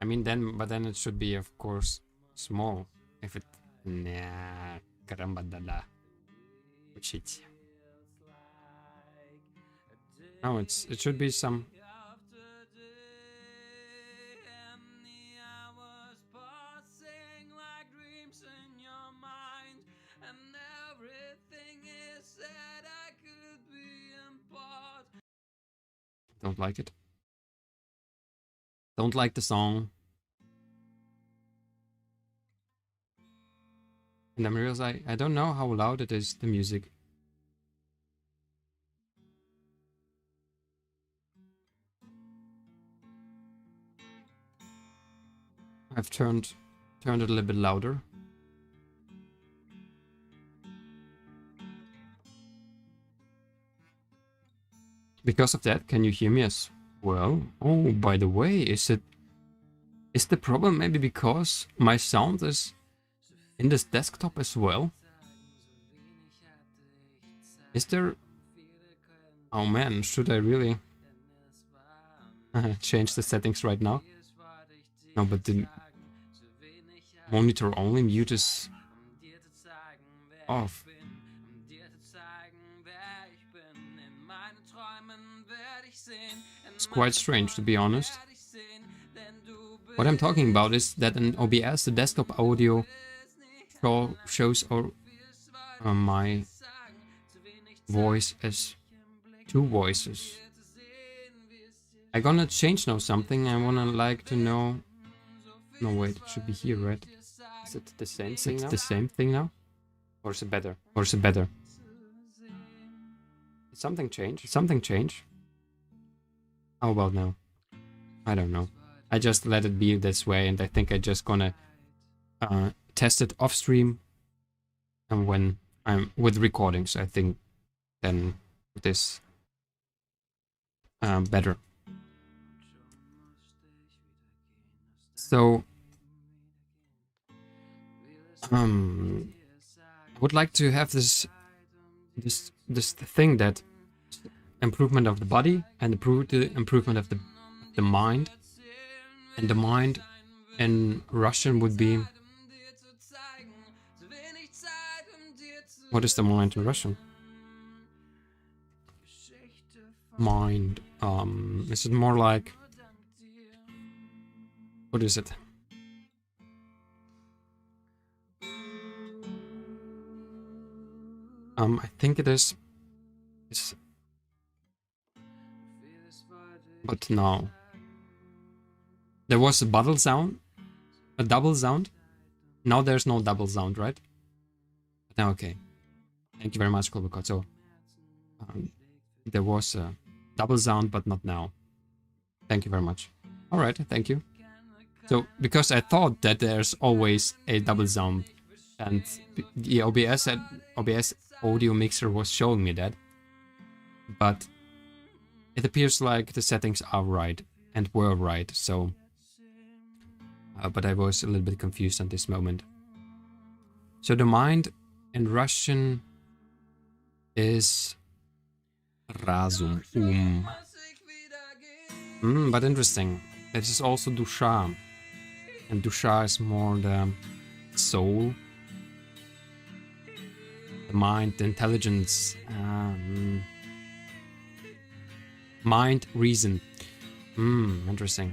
I mean, but then it should be, of course, small. If it... Nah, caramba dala. Учить. No, it should be some... Don't like it. Don't like the song. And I'm realizing I don't know how loud it is, the music. I've turned it a little bit louder. Because of that, can you hear me as Well, oh, by the way, is the problem maybe because my sound is in this desktop as well? Is there... Oh man, should I really change the settings right now? No, but the monitor only mute is off. It's quite strange, to be honest. What I'm talking about is that in OBS, the desktop audio shows my voice as two voices. I'm gonna change now something. I wanna like to know... No, wait, it should be here, right? Is it the same thing now? Is it the same thing now? Or is it better? Or is it better? Did something change? Something change? How about now? I don't know. I just let it be this way, and I think I just gonna test it off stream, and when I'm with recordings, I think then it is better. So I would like to have this thing that improvement of the body and the improvement of the mind, and the mind in Russian would be... What is the mind in Russian? Mind. Is it more like... What is it? I think it is... But no. There was a double sound. A double sound. Now there's no double sound, right? Now, okay. Thank you very much, Kolbukot. So, there was a double sound, but not now. Thank you very much. Alright, thank you. So, because I thought that there's always a double sound, and the OBS audio mixer was showing me that, but it appears like the settings are right, and were right, so... but I was a little bit confused at this moment. So the mind in Russian is razum. But interesting. It is also dusha. And dusha is more the soul, the mind, the intelligence, mind, reason. Interesting.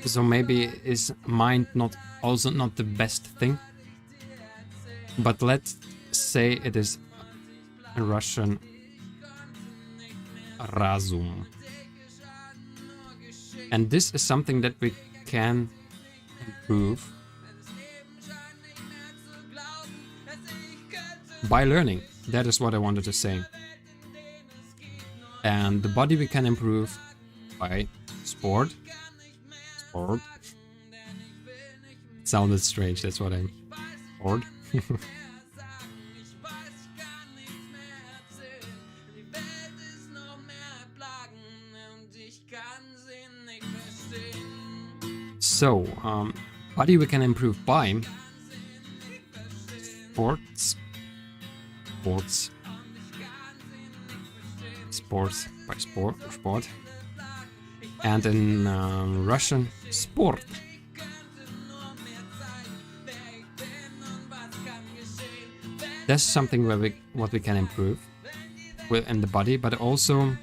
So maybe is mind also not the best thing? But let's say it is in Russian razum. And this is something that we can improve by learning. That is what I wanted to say. And the body we can improve by sport. It sounded strange, that's what I'm... Sport. So, body we can improve by sports, and in Russian, sport. That's something where what we can improve within the body, but also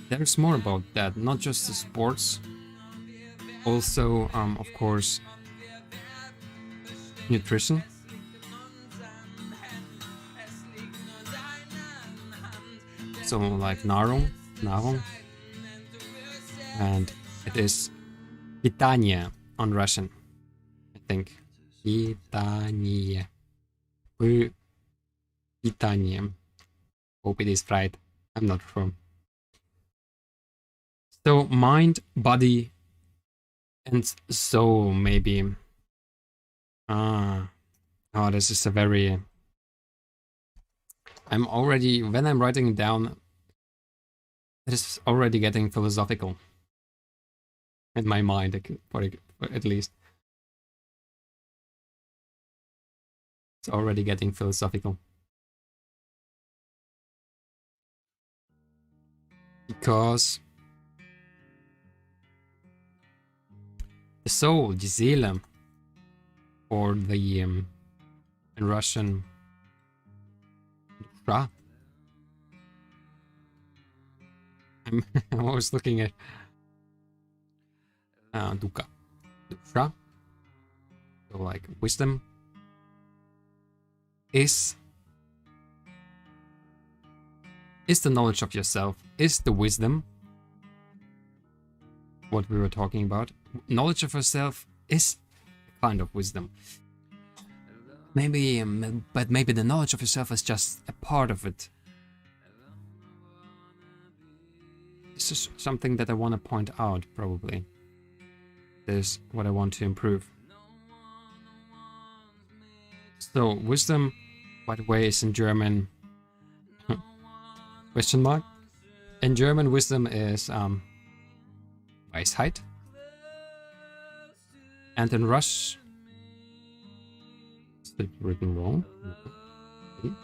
there's more about that, not just the sports, also of course nutrition. So like Nahrung, and it is питание on Russian, I think. Питание. Питание. Hope it is right. I'm not sure. So mind, body, and soul maybe. Oh, this is a very I'm already, when I'm writing it down, it is already getting philosophical. In my mind, at least. It's already getting philosophical. Because the soul, die Seele, or the in Russian, dusha. I'm always looking at dusha, so like wisdom, is the knowledge of yourself, is the wisdom what we were talking about. Knowledge of yourself is a kind of wisdom. Maybe, but maybe the knowledge of yourself is just a part of it. This is something that I want to point out, probably. This is what I want to improve. So, wisdom, by the way, is in German. Question mark? In German, wisdom is Weisheit. And in Russian, is it written wrong? No.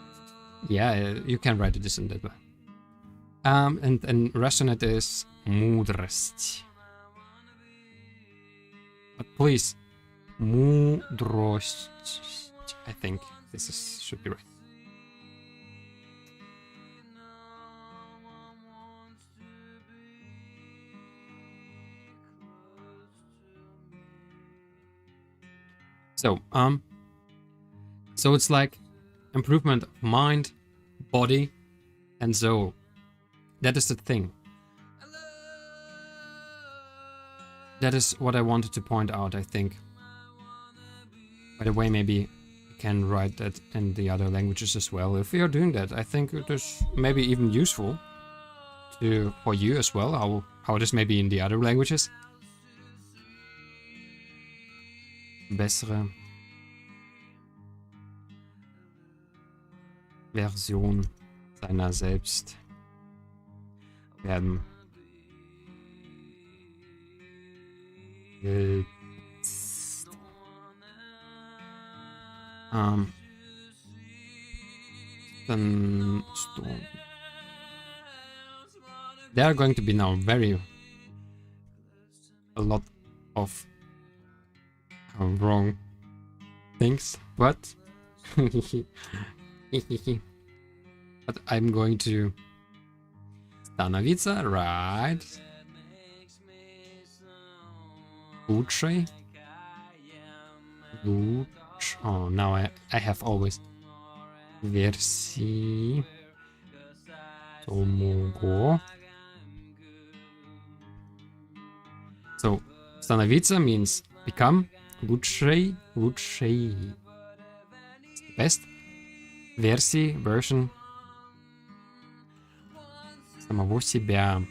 Yeah, you can write this in that way. And in Russian it is mudroсть. But please, mudroсть. I think this should be right. So it's like improvement of mind, body, and soul. That is the thing. That is what I wanted to point out, I think. By the way, maybe you can write that in the other languages as well. If you're doing that, I think it is maybe even useful for you as well, how it is maybe in the other languages. Bessere Version seiner selbst werden. Then there are going to be now a lot of wrong things, but but I'm going to становиться, right? Лучше. Oh, now I have always версии самого. So, становиться means become. Лучшей. Best. Version. Самого себя.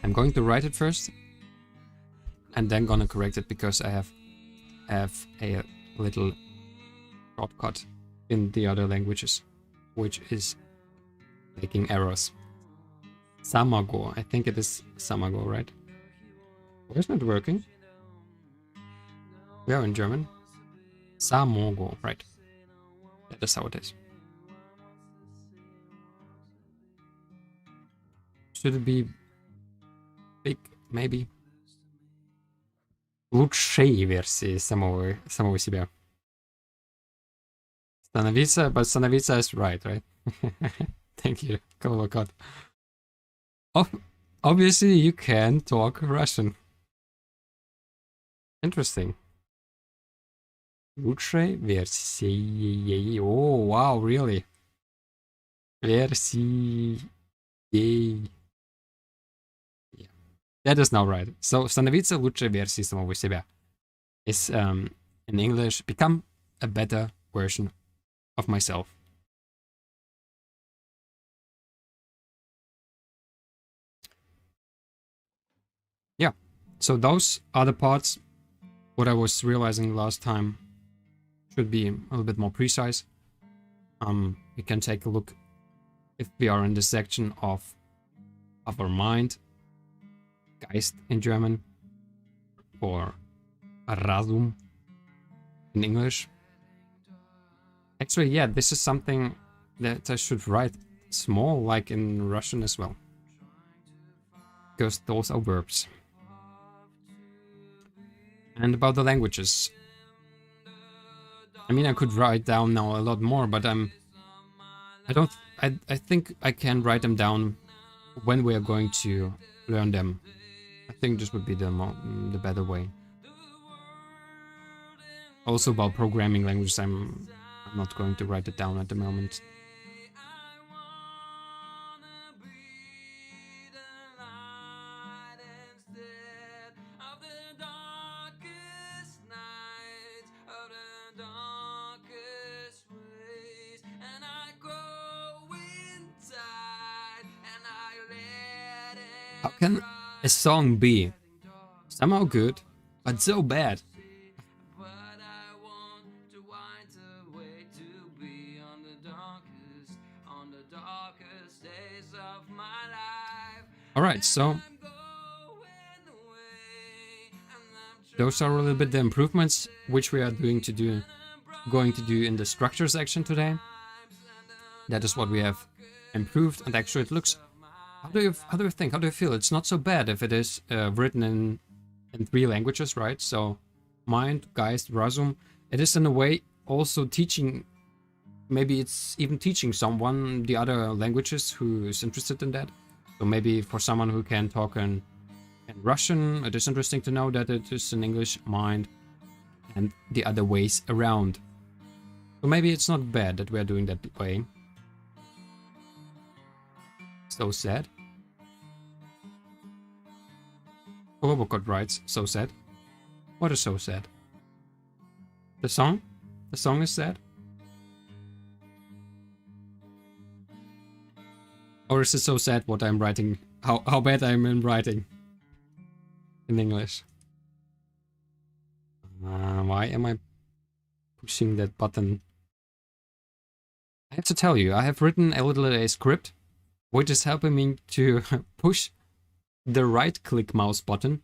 I'm going to write it first. And then gonna correct it because I have a little shortcut in the other languages, which is making errors. Samago. I think it is Samago, right? Why isn't it working? We are in German. Samogo, right. That is how it is. Should it be big? Maybe. Лучшей версии самого себя. Становиться, but становиться is right? Thank you, Kolokot. Obviously, you can talk Russian. Interesting. Лучшей версией. Oh, wow, really? Версией. Yeah. That is now right. So, становиться лучшей версией самого себя is, in English, become a better version of myself. Yeah. So those are the parts what I was realizing last time should be a little bit more precise. we can take a look if we are in the section of our mind, Geist in German, or Razum in English. Actually, yeah, this is something that I should write small, like in Russian as well, because those are verbs. And about the languages, I mean, I could write down now a lot more, but I think I can write them down when we are going to learn them. I think this would be the better way. Also about programming languages, I'm not going to write it down at the moment. How can a song be somehow good, but so bad? Alright, so those are a little bit the improvements which we are going to do in the structure section today. That is what we have improved, and actually it looks. How do you think? How do you feel? It's not so bad if it is written in 3 languages, right? So, Mind, Geist, Razum. It is in a way also teaching. Maybe it's even teaching someone the other languages who is interested in that. So maybe for someone who can talk in Russian, it is interesting to know that it is in English, Mind, and the other ways around. So maybe it's not bad that we are doing that way. So sad. Robocop writes, so sad. What is so sad? The song? The song is sad? Or is it so sad what I'm writing? How bad I'm in writing in English? Why am I pushing that button? I have to tell you, I have written a little script which is helping me to push the right-click mouse button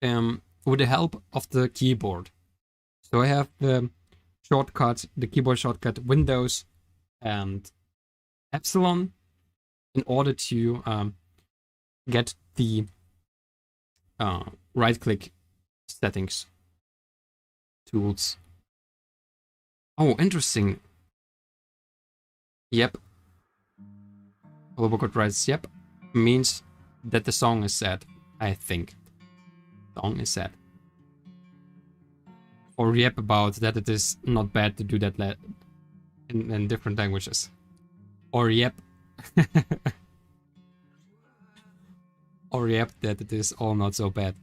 with the help of the keyboard. So I have the shortcut, the keyboard shortcut Windows and Epsilon in order to get the right-click settings tools. Oh, interesting. Yep. Robocop writes, yep, means that the song is sad, I think. Song is sad. Or yep about that it is not bad to do that in different languages. Or yep. Or yep, that it is all not so bad.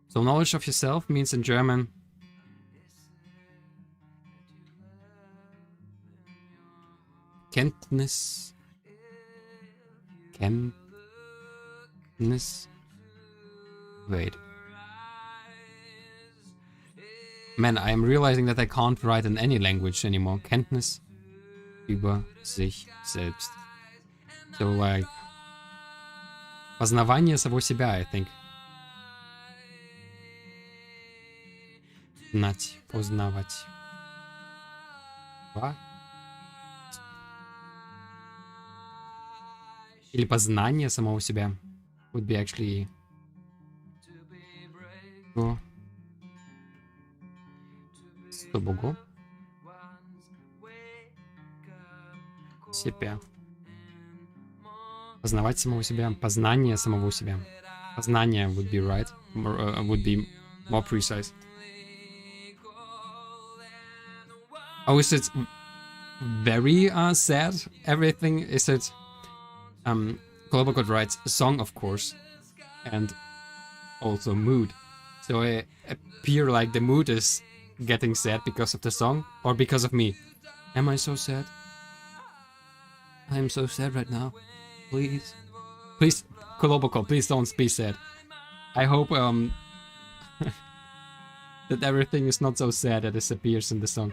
So knowledge of yourself means in German Kenntnis. Wait. Man, I am realizing that I can't write in any language anymore. Kenntnis über sich selbst. So like познавание самого себя, I think. Знать, познавать. What? Или познание самого себя would be actually самого себя. Познавать самого себя. Познание самого себя. Познание would be right. Would be more precise. Oh, is it very sad? Everything? Is it... Global God writes a song, of course, and also mood. So I appear like the mood is getting sad because of the song or because of me. Am I so sad? I am so sad right now. Please, please, Global God, please don't be sad. I hope that everything is not so sad that this appears in the song.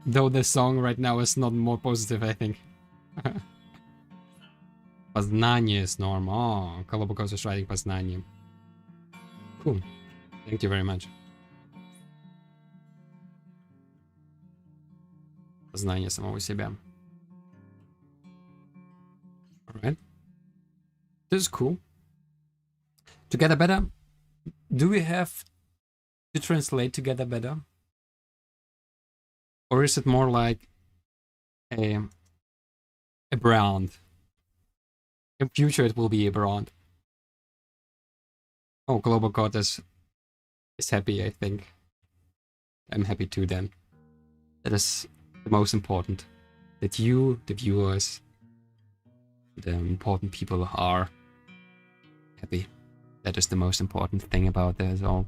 Though the song right now is not more positive, I think. Познание is norm. Oh, Kolobokos is writing познание. Cool. Thank you very much. Познание самого себя. Alright. This is cool. Together better. Do we have to translate together better? Or is it more like a brand? In future it will be a brand. Oh, Global God is happy, I think. I'm happy too then. That is the most important. That you, the viewers, the important people are happy. That is the most important thing about this all.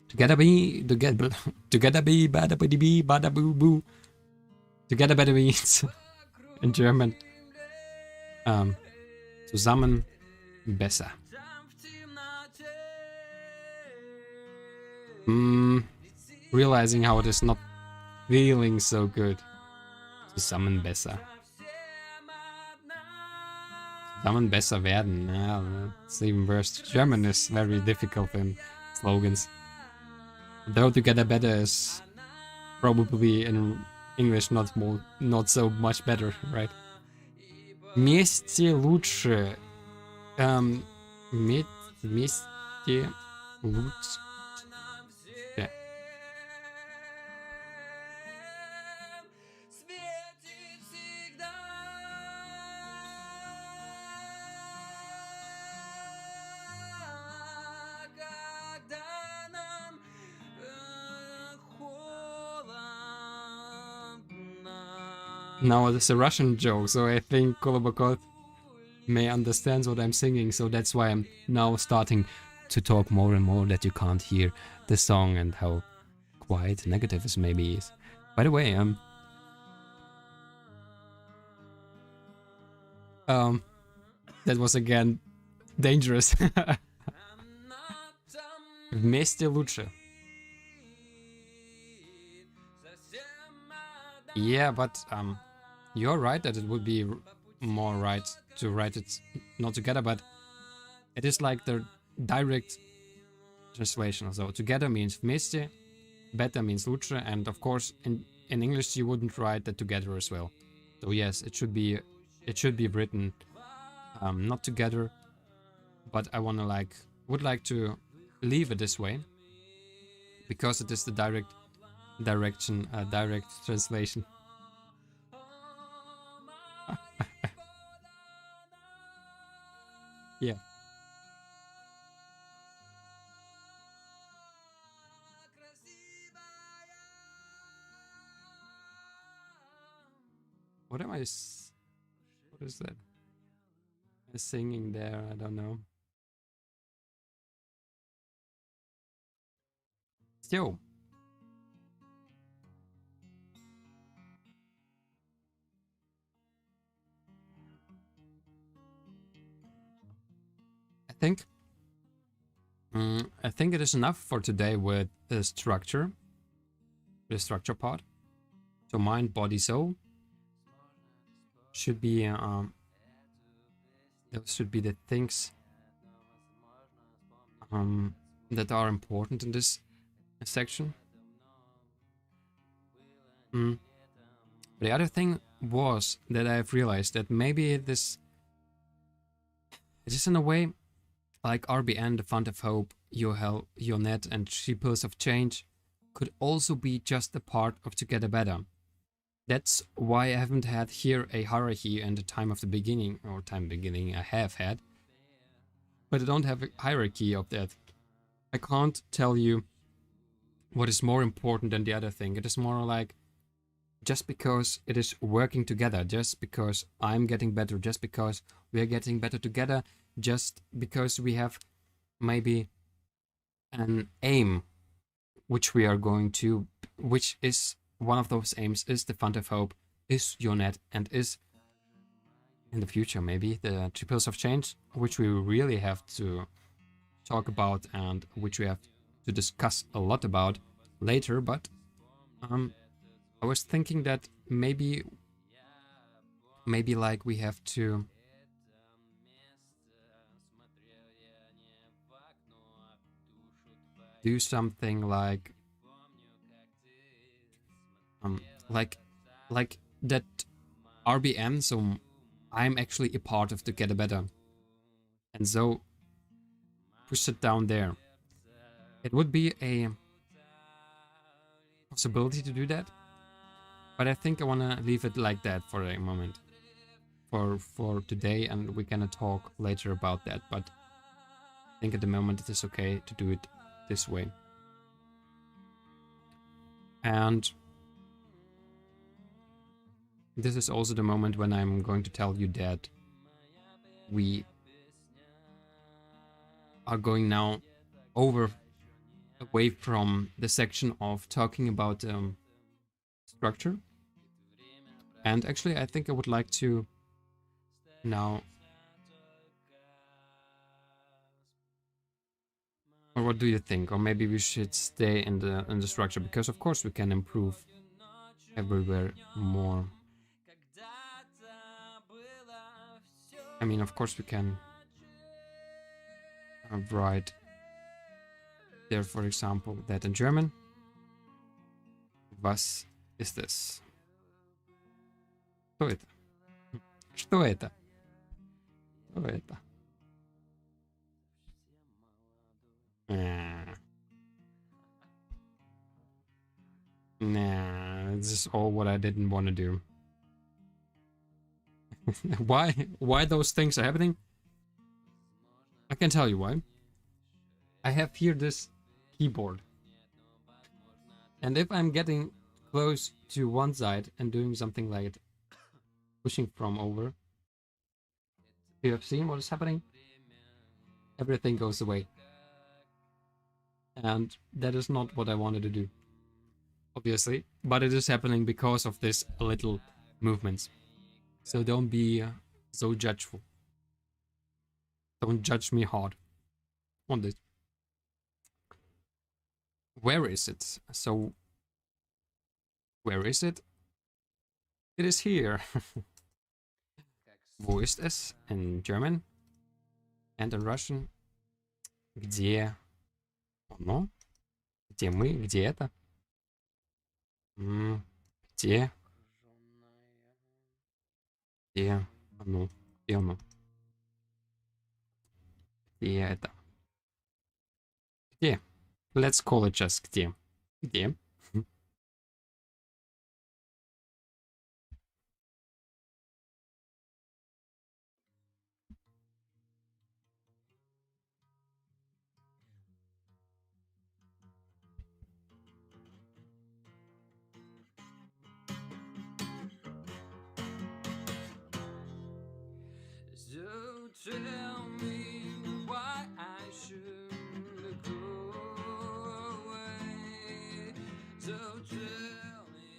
Together be, together be, bada boo boo. Together better means in German. Zusammen besser. Realizing how it is not feeling so good. Zusammen besser. Zusammen besser werden. Yeah, it's even worse. German is very difficult in slogans. Though together better is probably in English not so much better, right? Вместе лучше. Вместе лучше. Now it's a Russian joke, so I think Kolobokot may understand what I'm singing, so that's why I'm now starting to talk more and more that you can't hear the song and how quiet negative it maybe is. By the way, that was again dangerous. Вместе лучше. Yeah, but you're right that it would be more right to write it not together, but it is like the direct translation. So together means вместе, better means лучше, and of course in English you wouldn't write that together as well. So yes, it should be written not together, but I would like to leave it this way because it is the direct translation. Yeah. What is that? I'm singing there, I don't know. So. I think it is enough for today with the structure part. So mind, body, soul should be those should be the things that are important in this section. The other thing was that I've realized that maybe it is in a way like RBN, the Font of Hope, Your Net, and Sheeples of Change could also be just a part of Together Better. That's why I haven't had here a hierarchy in the time beginning I have had. But I don't have a hierarchy of that. I can't tell you what is more important than the other thing. It is more like just because it is working together, just because I'm getting better, just because we are getting better together, just because we have maybe an aim which we are going to, which is one of those aims is the Font of Hope, is Your Net, and is in the future, maybe the triples of change, which we really have to talk about and which we have to discuss a lot about later. But I was thinking that maybe like we have to do something like like that RBM, so I'm actually a part of Together Better, and so push it down there. It would be a possibility to do that, but I think I want to leave it like that for a moment, for today, and we're gonna talk later about that. But I think at the moment it is okay to do it this way. And this is also the moment when I'm going to tell you that we are going now away from the section of talking about structure. And actually, I think I would like to now... Or what do you think? Or maybe we should stay in the structure, because of course we can improve everywhere more. I mean, of course we can write there, for example, that in German. Was ist es? Что это? Что это? Что это? Nah, this is all what I didn't want to do. Why those things are happening? I can tell you why. I have here this keyboard. And if I'm getting close to one side and doing something like pushing from over, you have seen what is happening? Everything goes away. And that is not what I wanted to do, obviously. But it is happening because of this little movements. So don't be so judgeful. Don't judge me hard on this. Where is it? So, where is it? It is here. Wo ist es? In German. And in Russian. Где оно? Где мы? Где это? Где? Где оно? Где оно? Где это? Где? Let's call it just где. Где? So tell me why I should go away. So tell me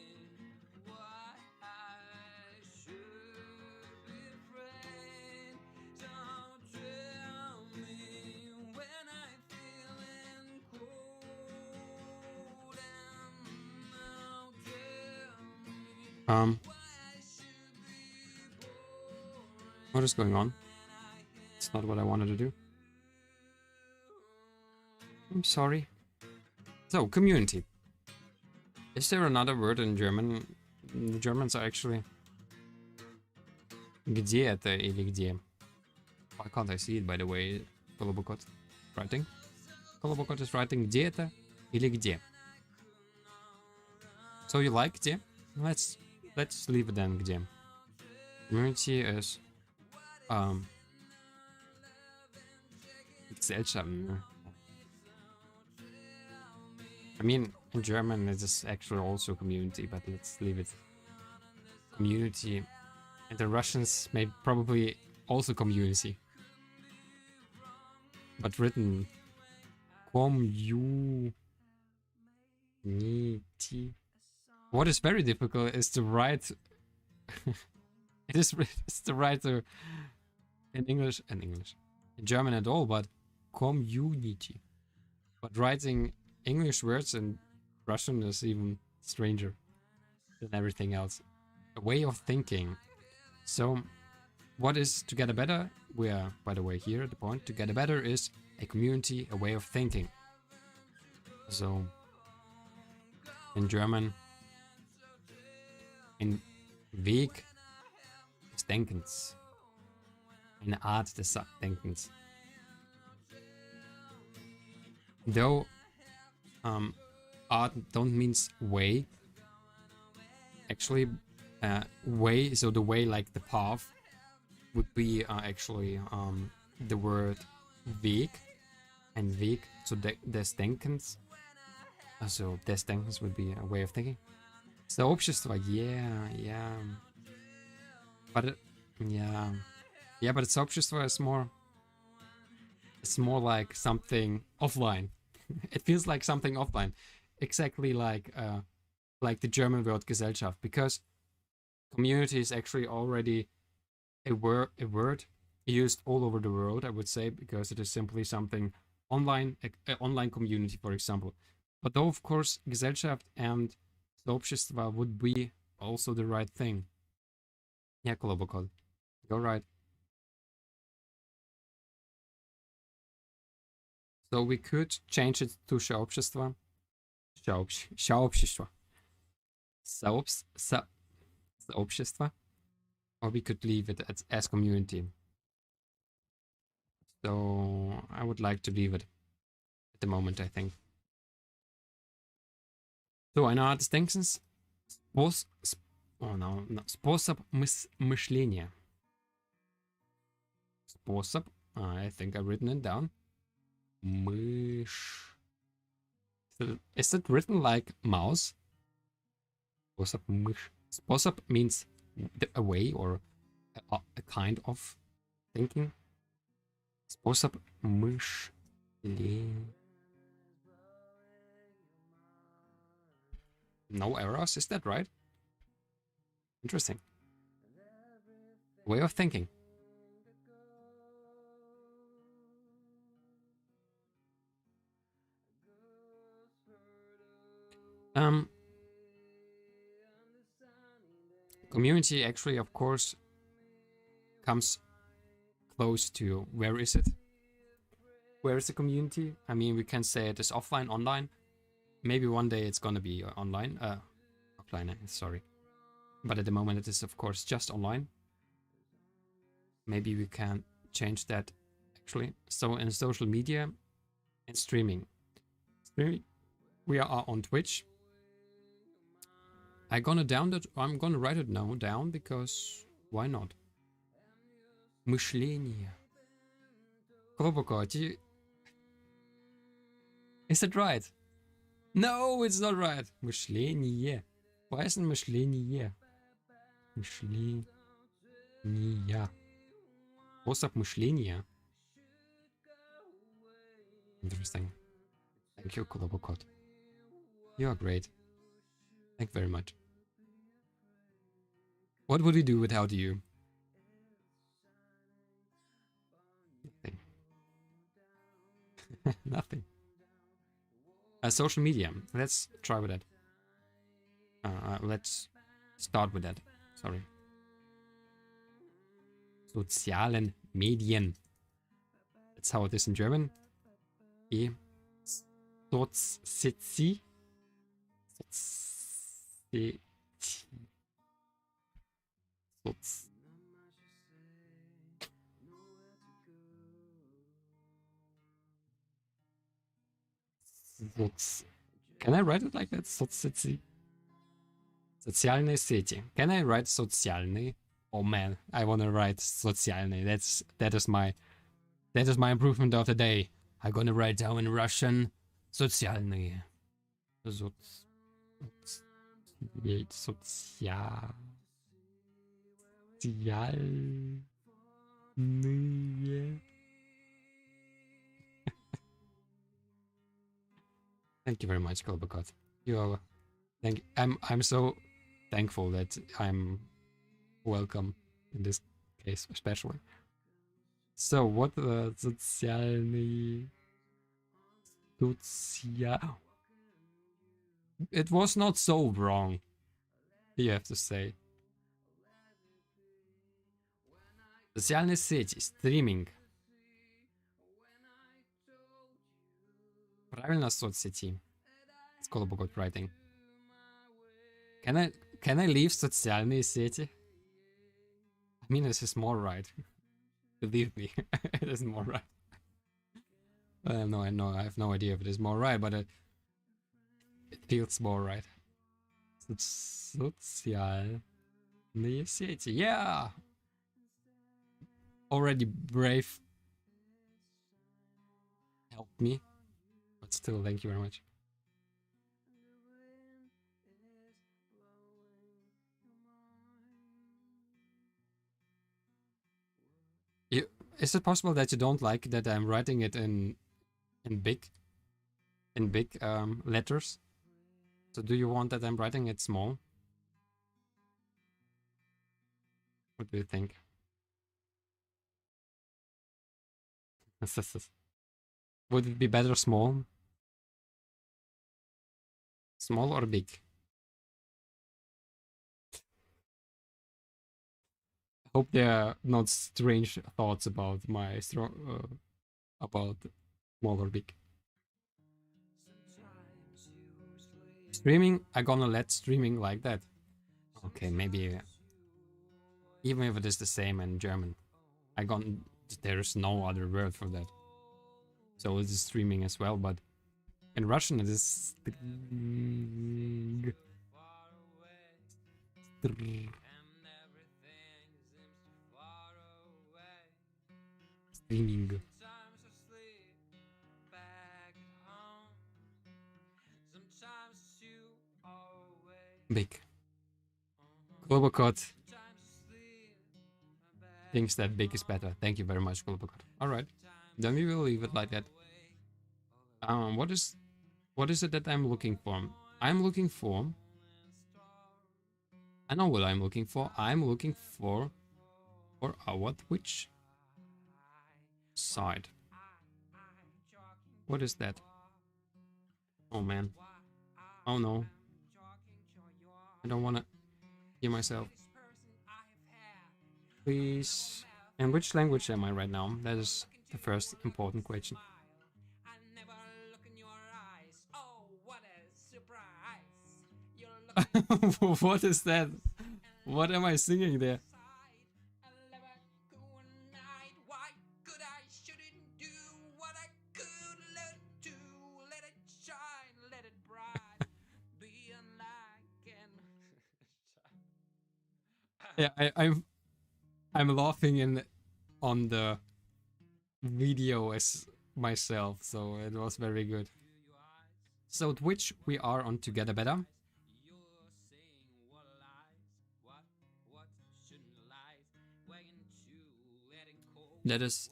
why I should be afraid. Don't tell me when I'm feeling cold. And now tell me what is going on? It's not what I wanted to do. I'm sorry. So, community. Is there another word in German? The Germans are actually... Где это или где? Why can't I see it, by the way? Kolobokot writing. Kolobokot is writing где это или где. So you like где? Let's leave it then где. Community is... Gesellschaften. I mean, in German it is actually also community, but let's leave it community. And the Russians may probably also community, but written community. What is very difficult is to write It is it's the right to in English, in German at all, but community. But writing English words in Russian is even stranger than everything else. A way of thinking. So, what is to get a better? We are, by the way, here at the point. To get a better is a community, a way of thinking. So, in German, in Weg des Denkens. Eine Art des Denkens. Though art don't means way. Actually, way, so the way like the path would be actually the word Weg. And Weg, so des Denkens. So des Denkens would be a way of thinking. So общество, yeah. But yeah, but it's общество is more. It's more like something offline. It feels like something offline, exactly like the German word Gesellschaft, because community is actually already a word used all over the world. I would say, because it is simply something online, online community, for example. But though, of course, Gesellschaft and Общество would be also the right thing. Yeah, Kolobokol. You're right. So we could change it to Сообщество. Сообщество. Сообщество. Or we could leave it as community. So I would like to leave it at the moment, I think. So, eine Art des Denkens. Способ мышления. Способ. I think I've written it down. Мыш. Is it written like mouse? Способ мыш. Способ means a way or a kind of thinking. Способ мышления. No errors, is that right? Interesting. Way of thinking. Community actually, of course, comes close to where is it? Where is the community? I mean, we can say it is offline, online. Maybe one day it's gonna be online. Offline, sorry. But at the moment it is, of course, just online. Maybe we can change that, actually. So in social media and streaming. We are on Twitch. I'm gonna write it now down, because why not? Мышление. Kolobokoti. Is it right? No, it's not right. Мышление. Why isn't мышление? Мышление. Способ мышления. Interesting. Thank you, Kolobokot. You are great. Thank you very much. What would we do without you? Nothing. Nothing. Social media. Let's try with that. Let's start with that. Sorry. Sozialen Medien. That's how it is in German. Sozi. Can I write it like that? Соцсети. Социальные сети. Can I write социальные? Oh man, I wanna write социальные. That is my improvement of the day. I'm gonna write down in Russian социальные. Социальные. Thank you very much, Kolbakot. I'm so thankful that I'm welcome in this case especially. So what sozialny sozial? It was not so wrong, you have to say. Социальные сети, стриминг. Правильно, соцсети. It's called about writing. Can I leave социальные сети? I mean, this is more right. Believe me, it is more right. No, I have no idea if it is more right, but it feels more right. Социальные сети, yeah! Already brave helped me, but still, thank you very much. Is it possible that you don't like that I'm writing it in big letters? So do you want that I'm writing it small? What do you think? Would it be better small? Small or big? Hope there are not strange thoughts about my about small or big. Streaming, I'm gonna let streaming like that. Okay, maybe even if it is the same in German, there's no other word for that. So it is streaming as well, but in Russian it is streaming. Big. Global Code thinks that big is better. Thank you very much, Global Code. Alright. Then we will leave it like that. What is it that I'm looking for? I know what I'm looking for. I'm looking for our Twitch side. What is that? Oh man. Oh no. I don't wanna hear myself. Please. In which language am I right now? That is the first important question. What is that? What am I singing there? Yeah, I'm laughing on the video as myself, so it was very good. So Twitch, we are on Together Better. That is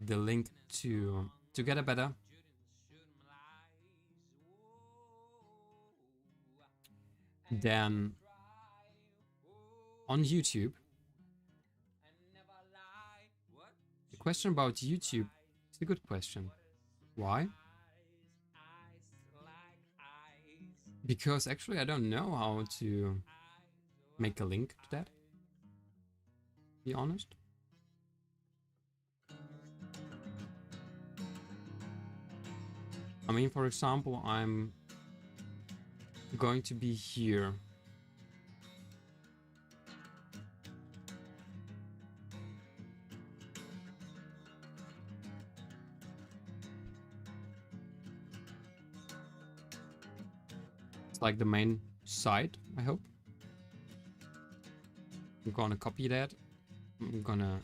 the link to Together Better. Then on YouTube, the question about YouTube is a good question. Why? Because actually I don't know how to make a link to that, to be honest. I mean, for example, I'm going to be here. It's like the main site, I hope. I'm gonna copy that. I'm gonna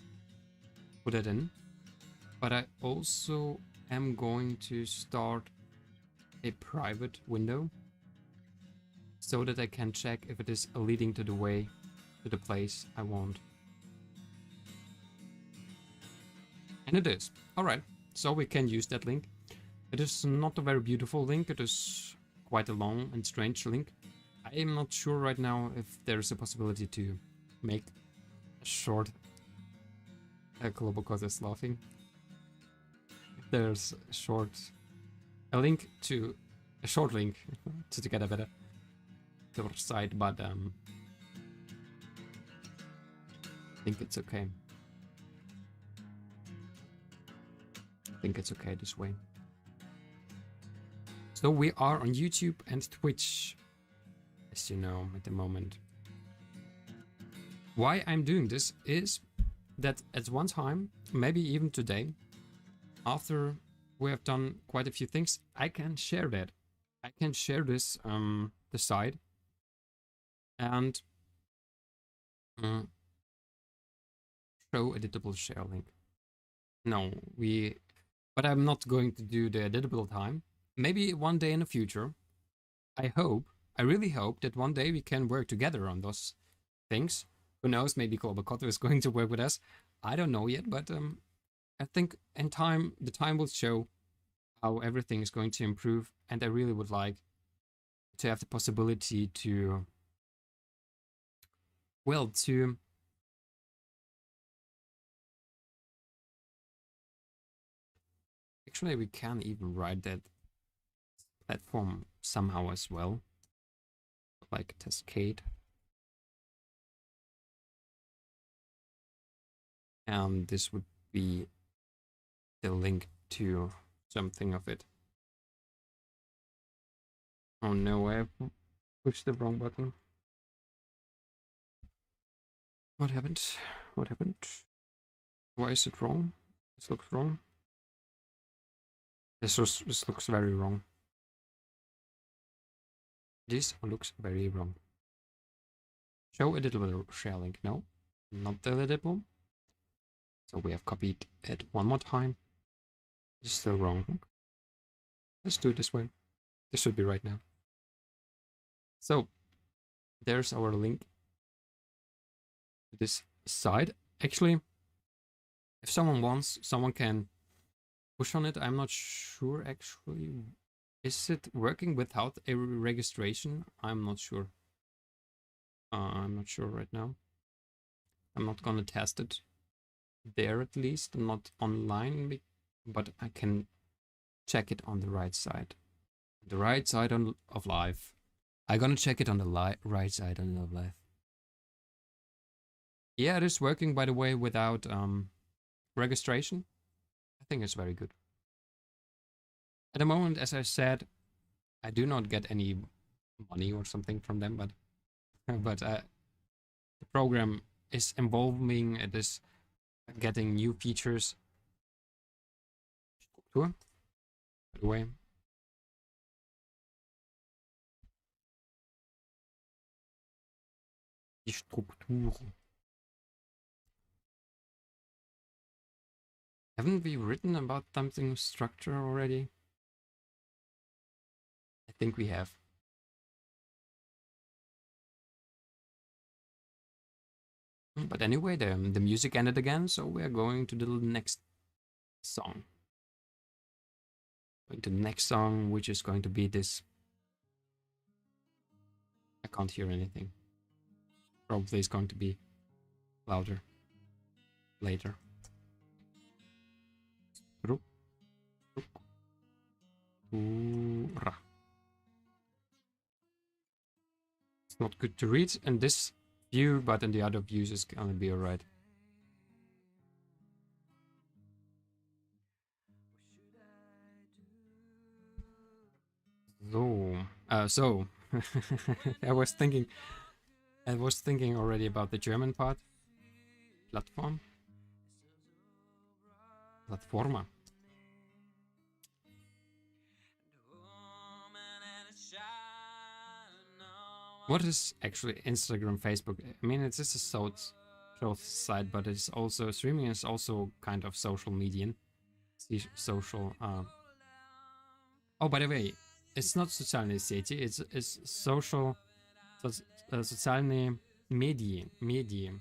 put it in. But I also am going to start a private window so that I can check if it is leading to the place I want. And it is. Alright, so we can use that link. It is not a very beautiful link, it is quite a long and strange link. I am not sure right now if there is a possibility to make short. Global is laughing. There's a short short link to get a better site, but I think it's okay. I think it's okay this way. So we are on YouTube and Twitch, as you know, at the moment. Why I'm doing this is that at one time, maybe even today, after we have done quite a few things, I can share that. I can share this, the site, and show editable share link. No, but I'm not going to do the editable time. Maybe one day in the future. I really hope that one day we can work together on those things. Who knows, maybe Kolbakoto is going to work with us. I don't know yet, but I think in time, the time will show how everything is going to improve, and I really would like to have the possibility to, well, to actually we can even write that platform somehow as well, like Cascade. And this would be the link to something of it. Oh no, I have pushed the wrong button. What happened? What happened? Why is it wrong? This looks wrong. This looks very wrong. This looks very wrong. Show editable share link. No, not editable. So we have copied it one more time. It's still wrong. Let's do it this way. This should be right now. So there's our link to this side. Actually, if someone wants, someone can push on it. I'm not sure actually. Is it working without a registration? I'm not sure. I'm not sure right now. I'm not gonna test it there, at least not online, but I can check it on the right side. The right side of life. I'm gonna check it on the right side of life. Yeah, it is working, by the way, without registration. I think it's very good. At the moment, as I said, I do not get any money or something from them, but the program is evolving. It is getting new features. By the way. Die Struktur. Haven't we written about something structure already? I think we have. But anyway, the music ended again, so we are going to the next song. Going to the next song, which is going to be this. I can't hear anything. Probably it's going to be louder later. It's not good to read in this view, but in the other views it's gonna be alright. So I was thinking already about the German part. Platforma. What is actually Instagram, Facebook? I mean, it's just a social site, but it's also streaming is also kind of social medium. Social. Oh, by the way, it's not sozialne Seti, it's social. Sozialne Medien.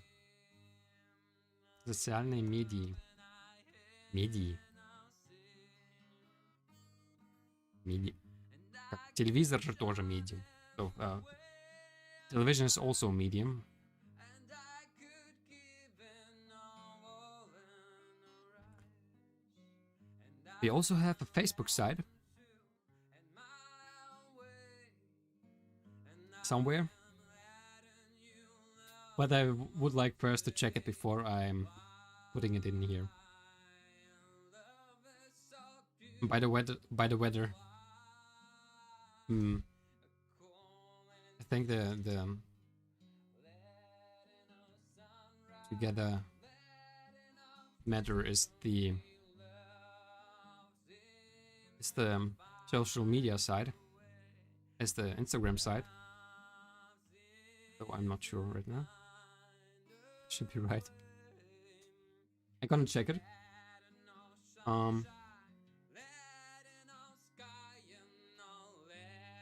Социальные медии. Медии. Телевизор же тоже medium. So, television is also a medium. We also have a Facebook site somewhere, but I would like first to check it before I'm putting it in here. By the weather, I think the together matter is the social media side, is the Instagram side. So I'm not sure right now. Should be right. I'm gonna check it. I'm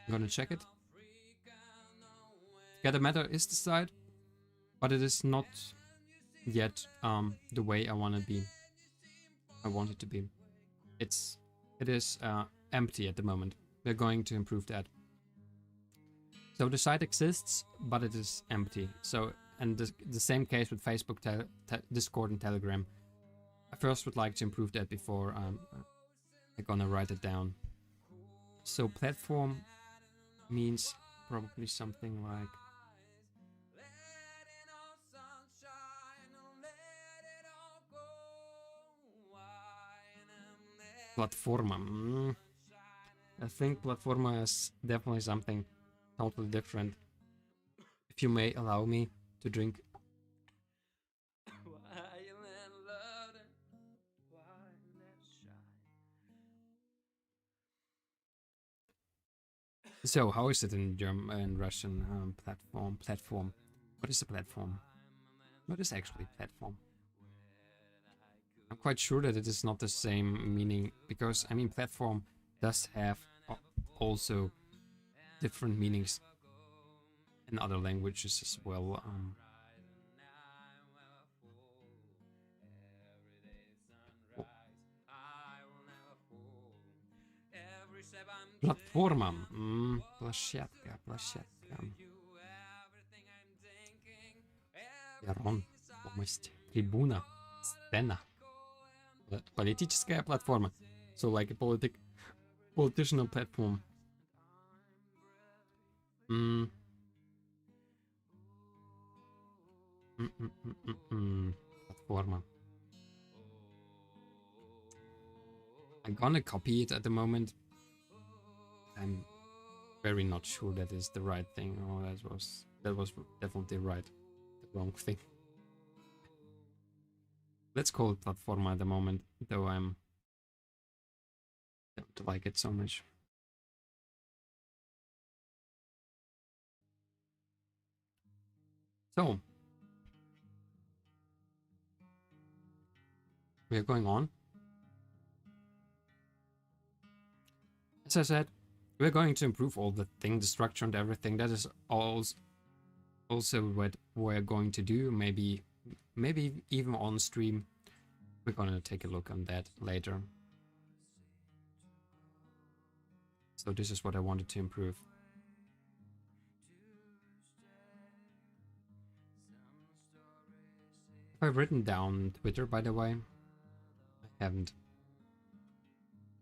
gonna check it. Together matter is the side, but it is not yet the way I want it to be. It is empty at the moment. We're going to improve that. So the site exists, but it is empty. So, and the same case with Facebook, Discord, and Telegram. I first would like to improve that before I'm gonna write it down. So platform means probably something like platforma. I think platforma is definitely something totally different. If you may allow me to drink. So, how is it in German and Russian? Platform. What is a platform? What is actually platform? I'm quite sure that it is not the same meaning, because I mean platform does have also different meanings in other languages as well. Platforma. Площадка. Рерун. Помощь. Трибуна. Сцена. Политическая платформа. So like a political platform. Platforma. I'm gonna copy it at the moment. I'm very not sure that is the right thing. Oh, that was definitely right. The wrong thing. Let's call it platforma at the moment, though I don't like it so much. So we are going on. As I said, we're going to improve all the structure and everything. That is also what we're going to do. Maybe even on stream. We're gonna take a look on that later. So this is what I wanted to improve. Have I written down Twitter, by the way? I haven't.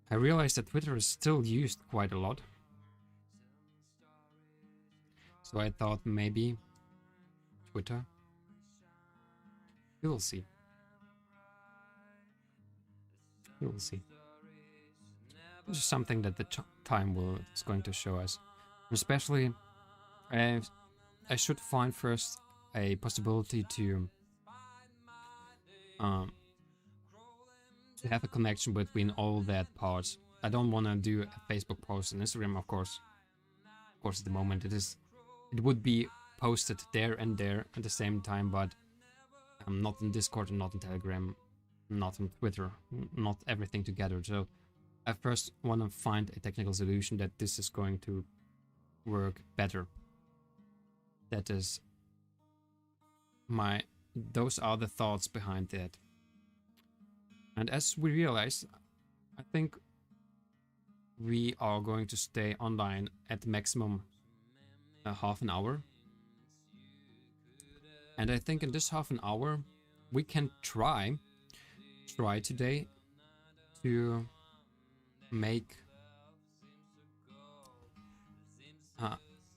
I realized that Twitter is still used quite a lot. So I thought maybe Twitter. We will see. We will see. This is something that the time is going to show us. Especially, I should find first a possibility to have a connection between all that parts. I don't want to do a Facebook post and Instagram, of course. Of course, at the moment it would be posted there and there at the same time, but not in Discord and not in Telegram, not on Twitter, not everything together. So I first want to find a technical solution that this is going to work better. That is those are the thoughts behind that. And as we realize, I think we are going to stay online at maximum half an hour. And I think in this half an hour, we can try today to make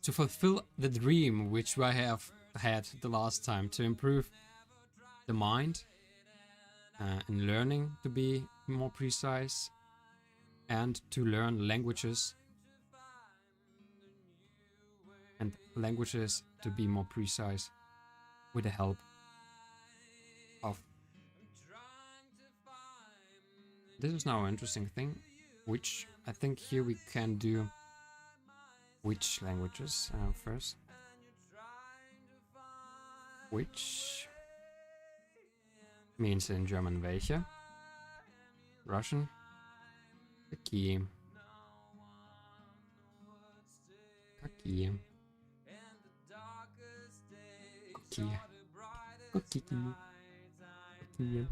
to fulfill the dream which I have had the last time, to improve the mind and learning to be more precise and to learn languages to be more precise with the help of this is now an interesting thing, which I think here we can do which languages first. Which means in German welche, Russian, какие, какие, какие, какие, какие.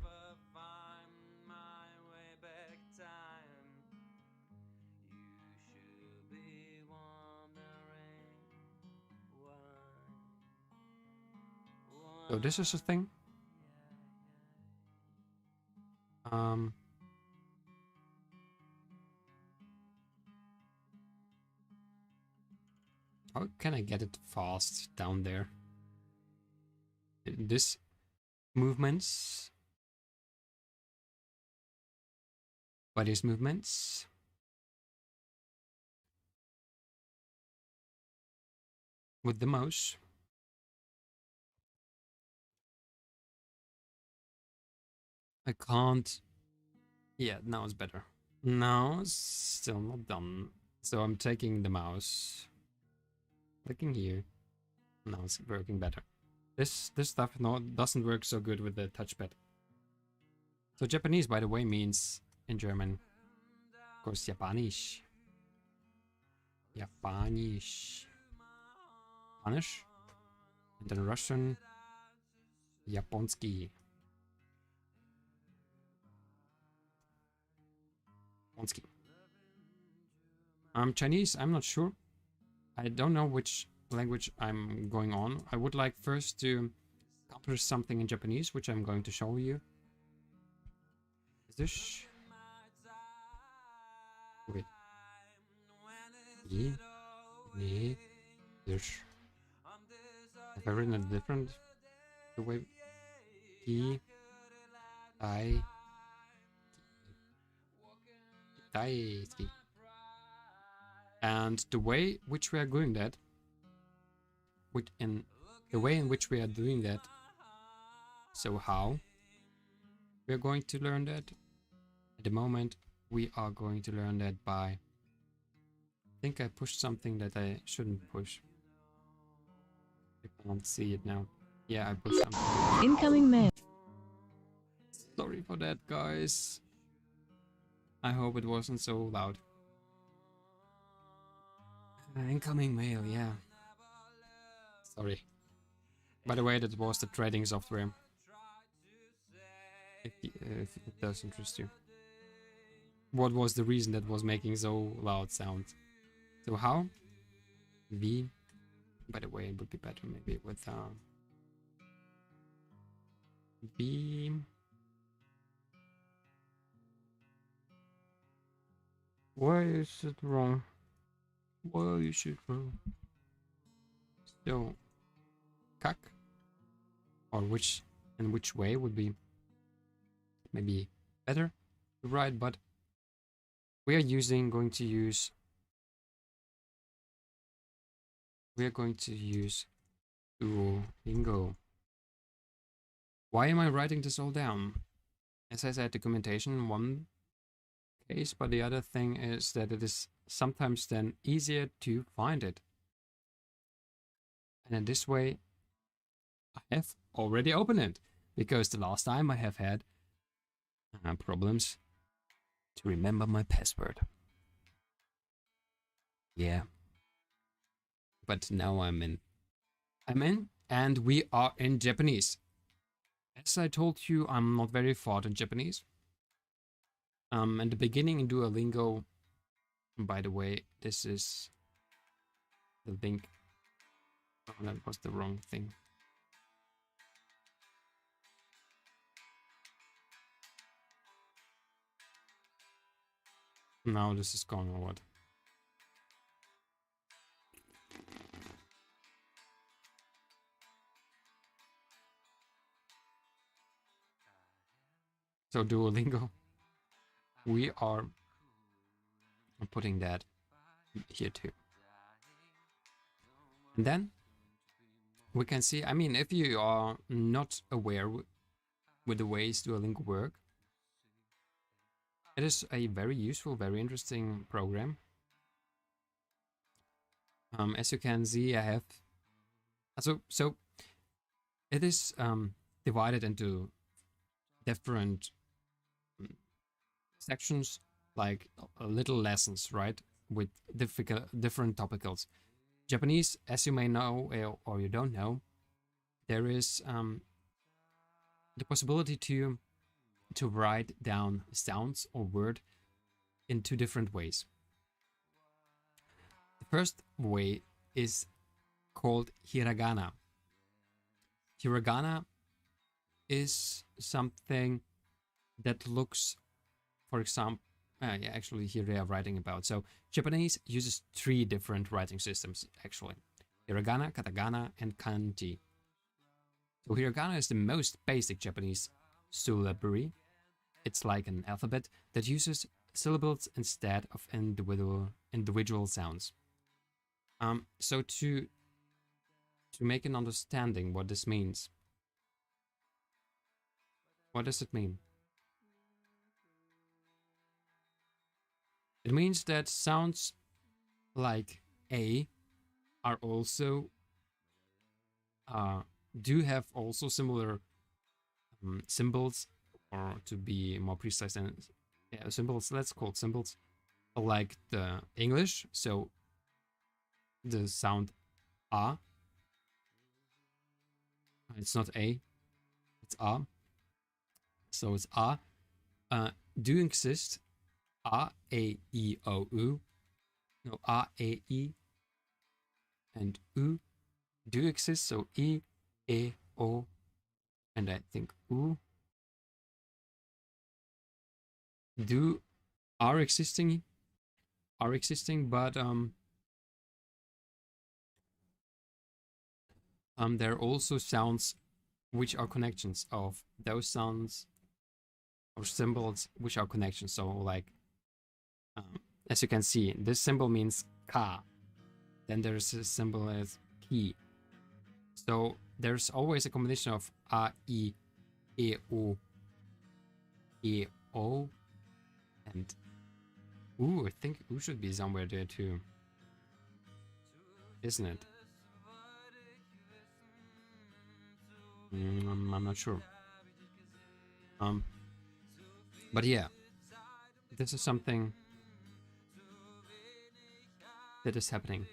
So this is a thing. How can I get it fast down there? This movements. By these movements. With the mouse. I can't. Yeah, now it's better. No, it's still not done. So I'm taking the mouse. Clicking here. Now it's working better. This stuff doesn't work so good with the touchpad. So Japanese, by the way, means in German, of course, Japanisch. Japanisch. Spanish. And then Russian, Japonski. Chinese, I'm not sure. I don't know which language I'm going on. I would like first to accomplish something in Japanese, which I'm going to show you. Is this? Wait. This. Have I written it different? The way. And the way which we are doing that, so how we are going to learn that? At the moment, we are going to learn that by. I think I pushed something that I shouldn't push. I can't see it now. Yeah, I pushed something. Incoming mail. Sorry for that, guys. I hope it wasn't so loud. Incoming mail, yeah. Sorry. By the way, that was the trading software. If it does interest you. What was the reason that was making so loud sound? So how? V. By the way, it would be better maybe with B. Why is it wrong? Why is it wrong? So, kak, or which way would be maybe better to write, but we are going to use Duolingo. Why am I writing this all down? As I said, documentation in one case, but the other thing is that it is sometimes then easier to find it. And in this way, I have already opened it, because the last time I have had problems to remember my password. Yeah. But now I'm in, and we are in Japanese. As I told you, I'm not very fond in Japanese. In the beginning in Duolingo, by the way, this is the link. Oh, that was the wrong thing. Now this is gone or what? So Duolingo, we are putting that here too. And then we can see, I mean, if you are not aware with the ways Duolingo work, it is a very useful, very interesting program. As you can see, I have so it is divided into different sections, like little lessons, right, with different topicals. Japanese, as you may know or you don't know, there is the possibility to write down sounds or word in two different ways. The first way is called hiragana. Hiragana is something that looks, for example, yeah, actually here they are writing about. So Japanese uses 3 different writing systems, actually. Hiragana, katakana, and kanji. So hiragana is the most basic Japanese syllabary. It's like an alphabet that uses syllables instead of individual sounds. So to make an understanding what this means, what does it mean? It means that sounds like A are also do have also similar symbols, or to be more precise, than symbols. Let's call it symbols, like the English. So the sound A. It's not A, it's A. So it's A. Do exist. A, E, O, U. No, A, E, and U do exist. So E, O, and I think U do are existing, but there are also sounds which are connections of those sounds or symbols which are connections. So like as you can see, this symbol means ka. Then there's a symbol as ki. So there's always a combination of a, e, o, and u. I think u should be somewhere there too, isn't it? I'm not sure. But yeah, this is something that is happening.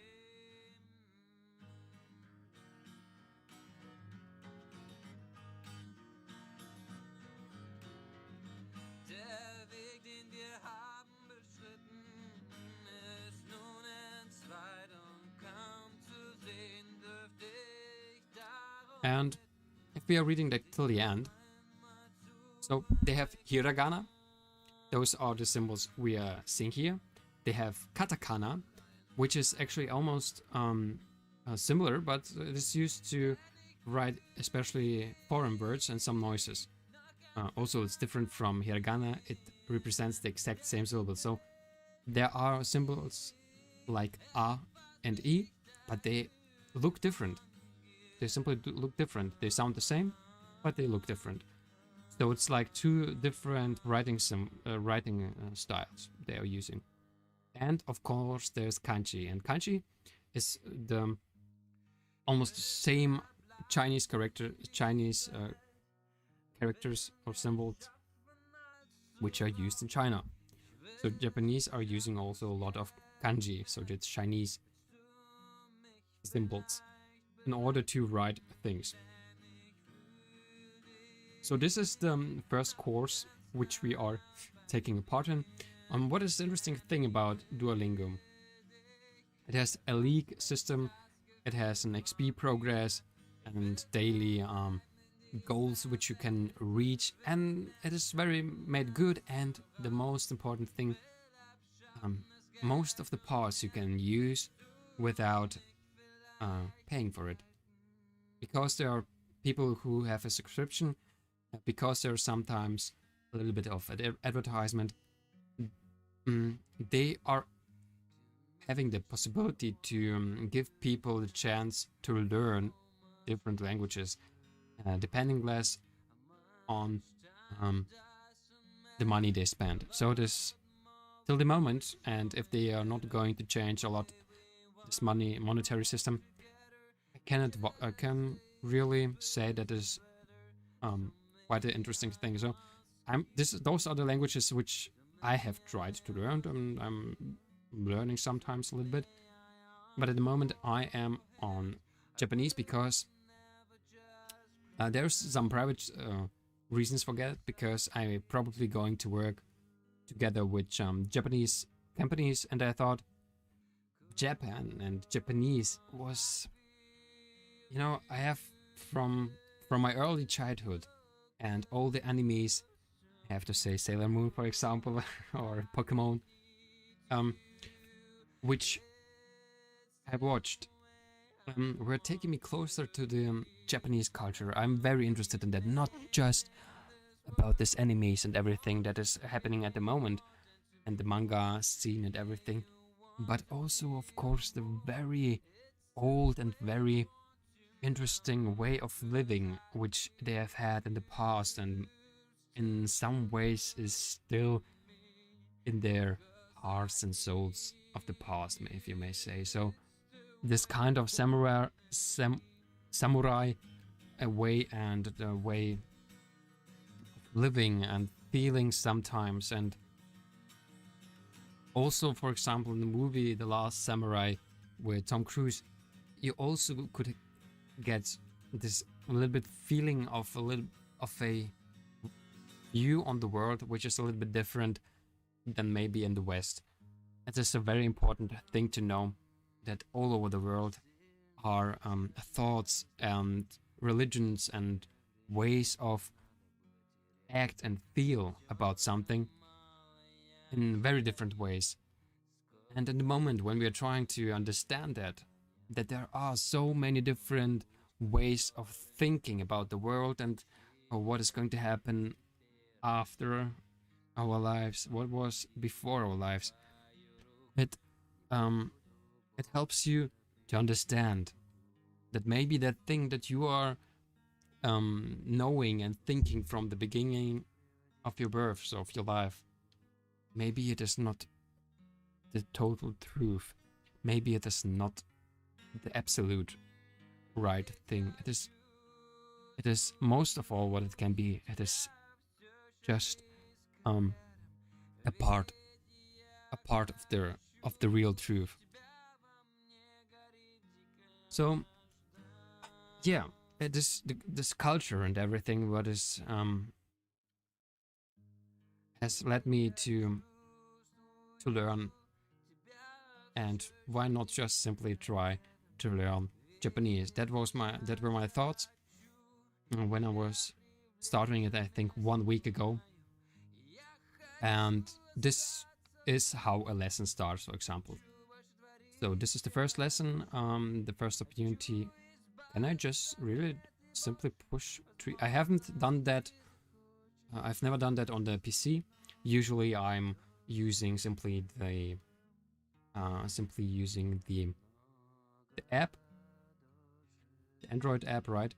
And if we are reading that till the end, so they have hiragana. Those are the symbols we are seeing here. They have katakana, which is actually almost similar, but it is used to write especially foreign words and some noises. Also, it's different from hiragana. It represents the exact same syllable. So there are symbols like a and e, but they look different. They simply look different. They sound the same, but they look different. So it's like 2 different writing styles they are using. And of course, there's kanji, and kanji is the almost the same Chinese characters or symbols which are used in China. So Japanese are using also a lot of kanji, so that's Chinese symbols, in order to write things. So this is the first course which we are taking part in. What is the interesting thing about Duolingo? It has a league system, it has an XP progress and daily goals which you can reach, and it is very made good. And the most important thing, most of the parts you can use without paying for it, because there are people who have a subscription, because there's sometimes a little bit of advertisement. They are having the possibility to give people the chance to learn different languages, depending less on the money they spend. So this till the moment, and if they are not going to change a lot this monetary system, I can really say that is quite an interesting thing. So those are the languages which I have tried to learn, and I'm learning sometimes a little bit. But at the moment I am on Japanese because there's some private reasons for that, because I'm probably going to work together with Japanese companies, and I thought Japan and Japanese was, you know, I have from my early childhood and all the animes, I have to say Sailor Moon, for example, or Pokemon, which I watched, were taking me closer to the Japanese culture. I'm very interested in that, not just about this animes and everything that is happening at the moment, and the manga scene and everything, but also, of course, the very old and very interesting way of living which they have had in the past, and in some ways is still in their hearts and souls of the past, if you may say. So this kind of samurai way, and the way of living and feeling sometimes. And also, for example, in the movie The Last Samurai with Tom Cruise, you also could get this little bit feeling of a view on the world which is a little bit different than maybe in the West. It is a very important thing to know that all over the world are thoughts and religions and ways of act and feel about something in very different ways. And in the moment when we are trying to understand that there are so many different ways of thinking about the world and what is going to happen after our lives, what was before our lives, it helps you to understand that maybe that thing that you are knowing and thinking from the beginning of your birth, so of your life, maybe it is not the total truth. Maybe it is not the absolute right thing. It is most of all what it can be. It is just a part of the real truth. So yeah, it is this culture and everything what is has led me to learn, and why not just simply try to learn Japanese. That were my thoughts when I was starting it, I think 1 week ago. And this is how a lesson starts, for example. So this is the first lesson, the first opportunity. Can I just really simply push 3? I haven't done that. I've never done that on the PC. Usually I'm using simply the app, the Android app, right?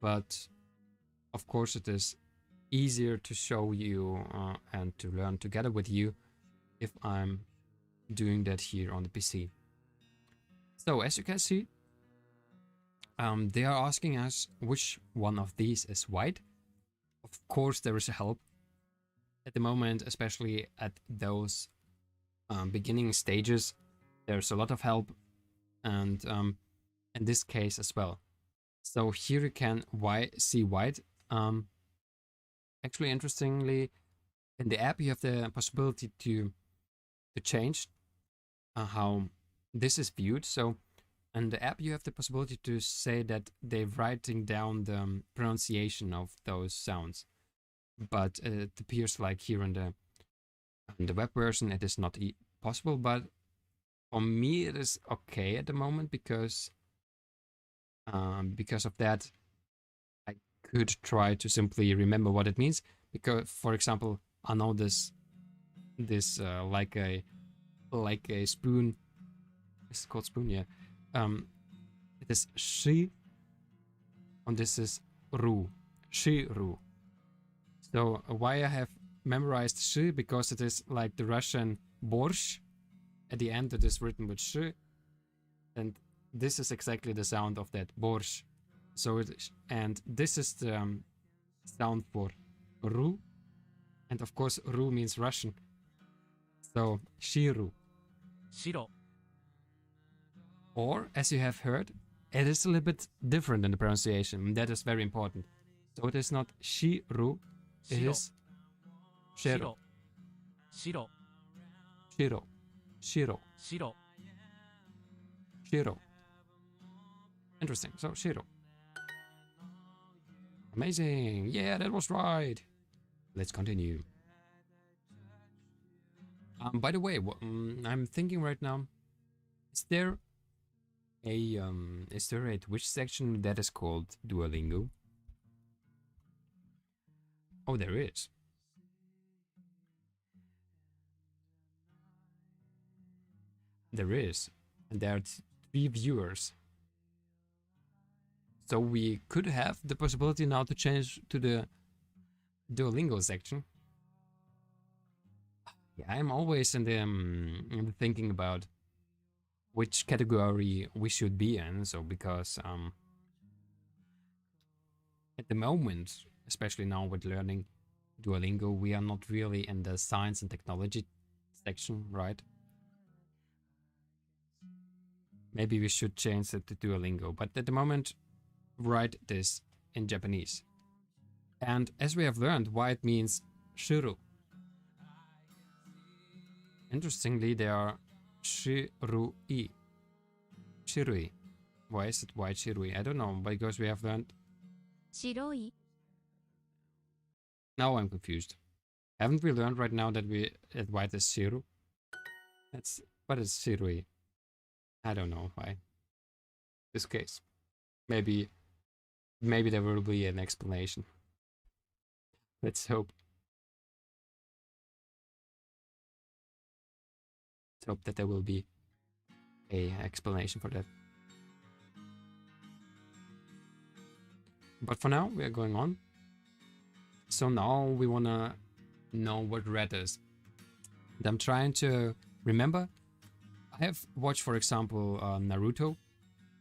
But of course it is easier to show you and to learn together with you if I'm doing that here on the PC. So as you can see, they are asking us which one of these is white. Of course there is a help at the moment, especially at those beginning stages. There's a lot of help, and in this case as well. So here you can see white. Actually, interestingly, in the app you have the possibility to change how this is viewed. So in the app you have the possibility to say that they're writing down the pronunciation of those sounds, but it appears like here in the In the web version, it is not possible, but for me, it is okay at the moment because of that, I could try to simply remember what it means. Because, for example, I know this like a spoon. It's called spoon, yeah. It is shi, and this is ru, shi ru. So why I have memorized shi, because it is like the Russian borsh. At the end, it is written with sh, and this is exactly the sound of that borsh. So and this is the sound for ru, and of course ru means Russian. So shiru. Shiro. Or, as you have heard, it is a little bit different in the pronunciation. That is very important. So it is not shiru, it Shiro. is shiro. Shiro. Shiro. Shiro. Shiro. Shiro. Interesting. So, Shiro. Amazing. Yeah, that was right. Let's continue. By the way, I'm thinking right now, is there a Twitch section that is called Duolingo? Oh, there is. There is. And there are 3 viewers. So we could have the possibility now to change to the Duolingo section. Yeah, I'm always in the thinking about which category we should be in. So because at the moment, especially now with learning Duolingo, we are not really in the science and technology section, right? Maybe we should change it to Duolingo, but at the moment, write this in Japanese. And as we have learned why it means shiru. Interestingly, there are shirui. Shirui. Why is it white shirui? I don't know, because we have learned. Shiroi. Now I'm confused. Haven't we learned right now that white is shiru? What is shirui? I don't know why. This case. Maybe there will be an explanation. Let's hope. Let's hope that there will be an explanation for that. But for now, we are going on. So now we wanna know what red is. And I'm trying to remember. I have watched, for example, Naruto,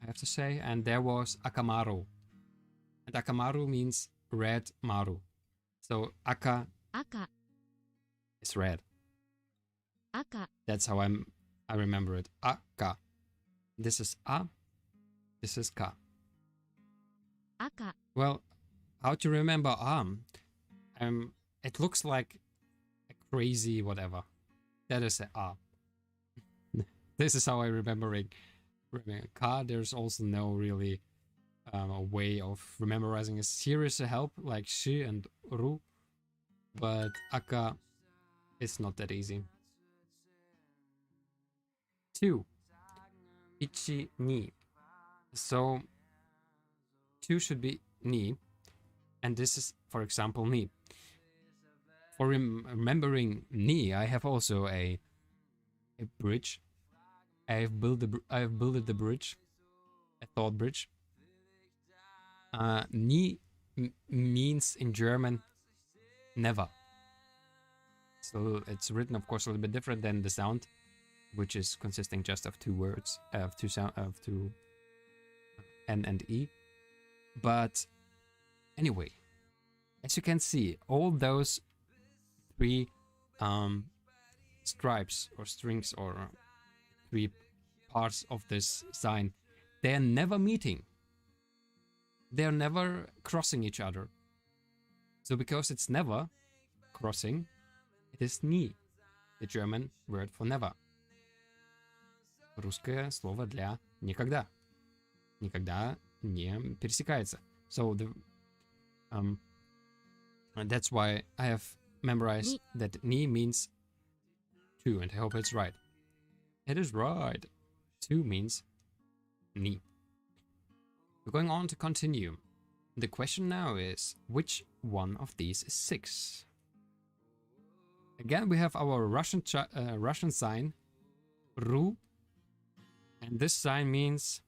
I have to say, and there was Akamaru. And Akamaru means red maru. So Aka is red. Aka. That's how I remember it. Aka. This is A. This is Ka. Aka. Well, how to remember it looks like a crazy whatever. That is a A. This is how I remember it. Ka, there's also no really a way of memorizing it. Here is a help, like shi and ru. But Aka, it's not that easy. 2. Ichi, ni. So 2 should be ni. And this is, for example, ni. For remembering ni, I have also a bridge. I have built the bridge, a thought bridge. Nie means in German never. So it's written, of course, a little bit different than the sound, which is consisting just of 2 words, of two N and E. But anyway, as you can see, all those 3 stripes or strings or 3 parts of this sign, they're never meeting. They're never crossing each other. So because it's never crossing, it is nie, the German word for never. Русское слово для никогда. Никогда не пересекается. So that's why I have memorized that ni means 2, and I hope it's right. It is right. 2 means ni. We're going on to continue. The question now is, which one of these is 6? Again, we have our Russian sign, Ru, and this sign means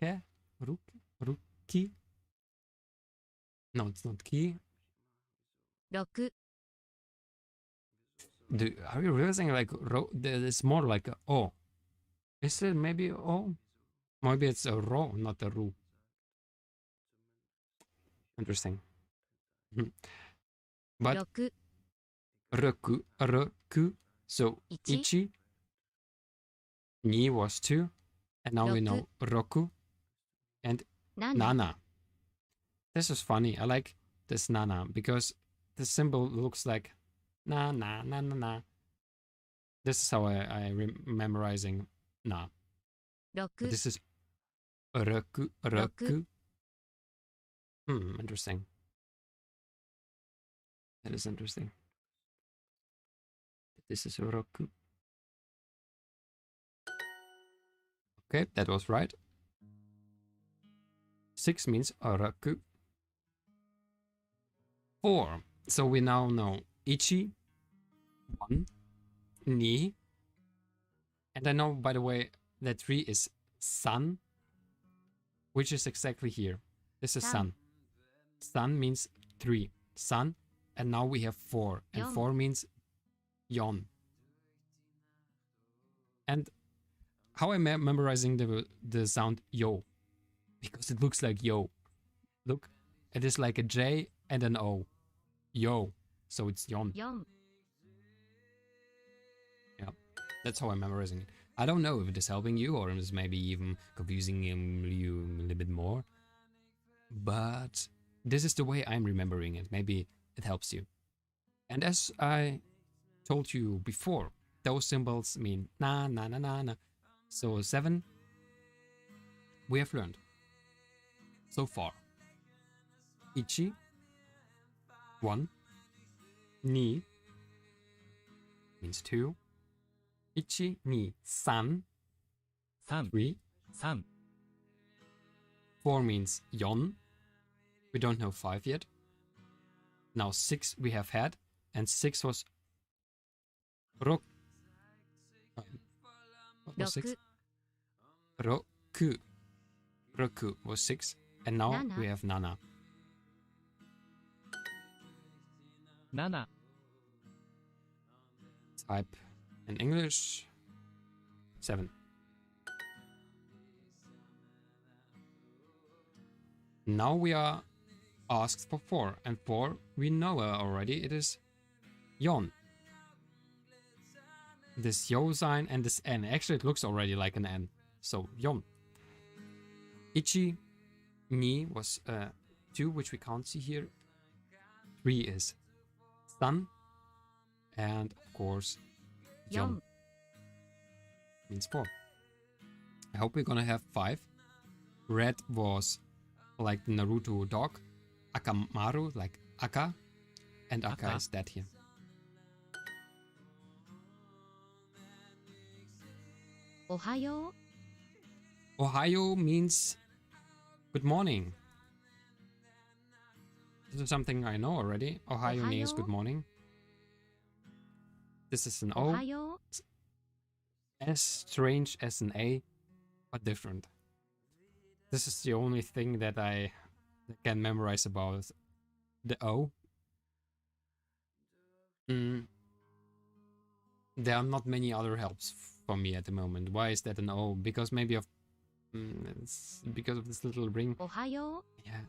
ke, ruki. No, it's not ki. 6 Are you realizing like it's more like a o? Is it maybe o? Maybe it's a ro, not a ru. Interesting. But 6 roku. So Ichi. ichi, ni was 2, and now we Roku. know roku and 7 nana. This is funny. I like this nana because the symbol looks like na na na na na. This is how I'm memorizing na. But 6 this is roku. Interesting. That is interesting. This is roku. Okay, that was right. 6 means roku. 4. So we now know ichi, 1, ni, and I know, by the way, that 3 is sun, which is exactly here. This is sun. Sun means 3. Sun, and now we have 4, and Yon. 4 means yon. And how am I memorizing the sound yo? Because it looks like yo. Look, it is like a J and an O. Yo. So it's yon. 4 Yeah, that's how I'm memorizing it. I don't know if it is helping you or is maybe even confusing you a little bit more. But this is the way I'm remembering it. Maybe it helps you. And as I told you before, those symbols mean na na na na na. So 7 we have learned so far. Ichi, 1. Ni means 2. Ichi, ni, san, 3 3. 3 4 means yon. We don't know 5 yet. Now 6 we have had, and 6 was rok. What was 6? 6 Roku. Roku was 6, and now Nana. we have nana. 7 Type in English 7. Now we are asked for 4, and 4 we know already. It is yon. This yo sign and this n. Actually, it looks already like an n. So yon. Ichi, ni was 2, which we can't see here. 3 is sun, and of course yon 4 means 4. I hope we're gonna have 5. Red was like the Naruto dog. Akamaru, like Aka. And Aka Aka. is that here. Ohayo Ohio means good morning. This is something I know already. Ohio means Ohayo. good morning. This is an O, おはよ as strange as an A, but different. This is the only thing that I can memorize about the O. There are not many other helps for me at the moment. Why is that an O? Because maybe of it's because of this little ring. おはよ Yeah,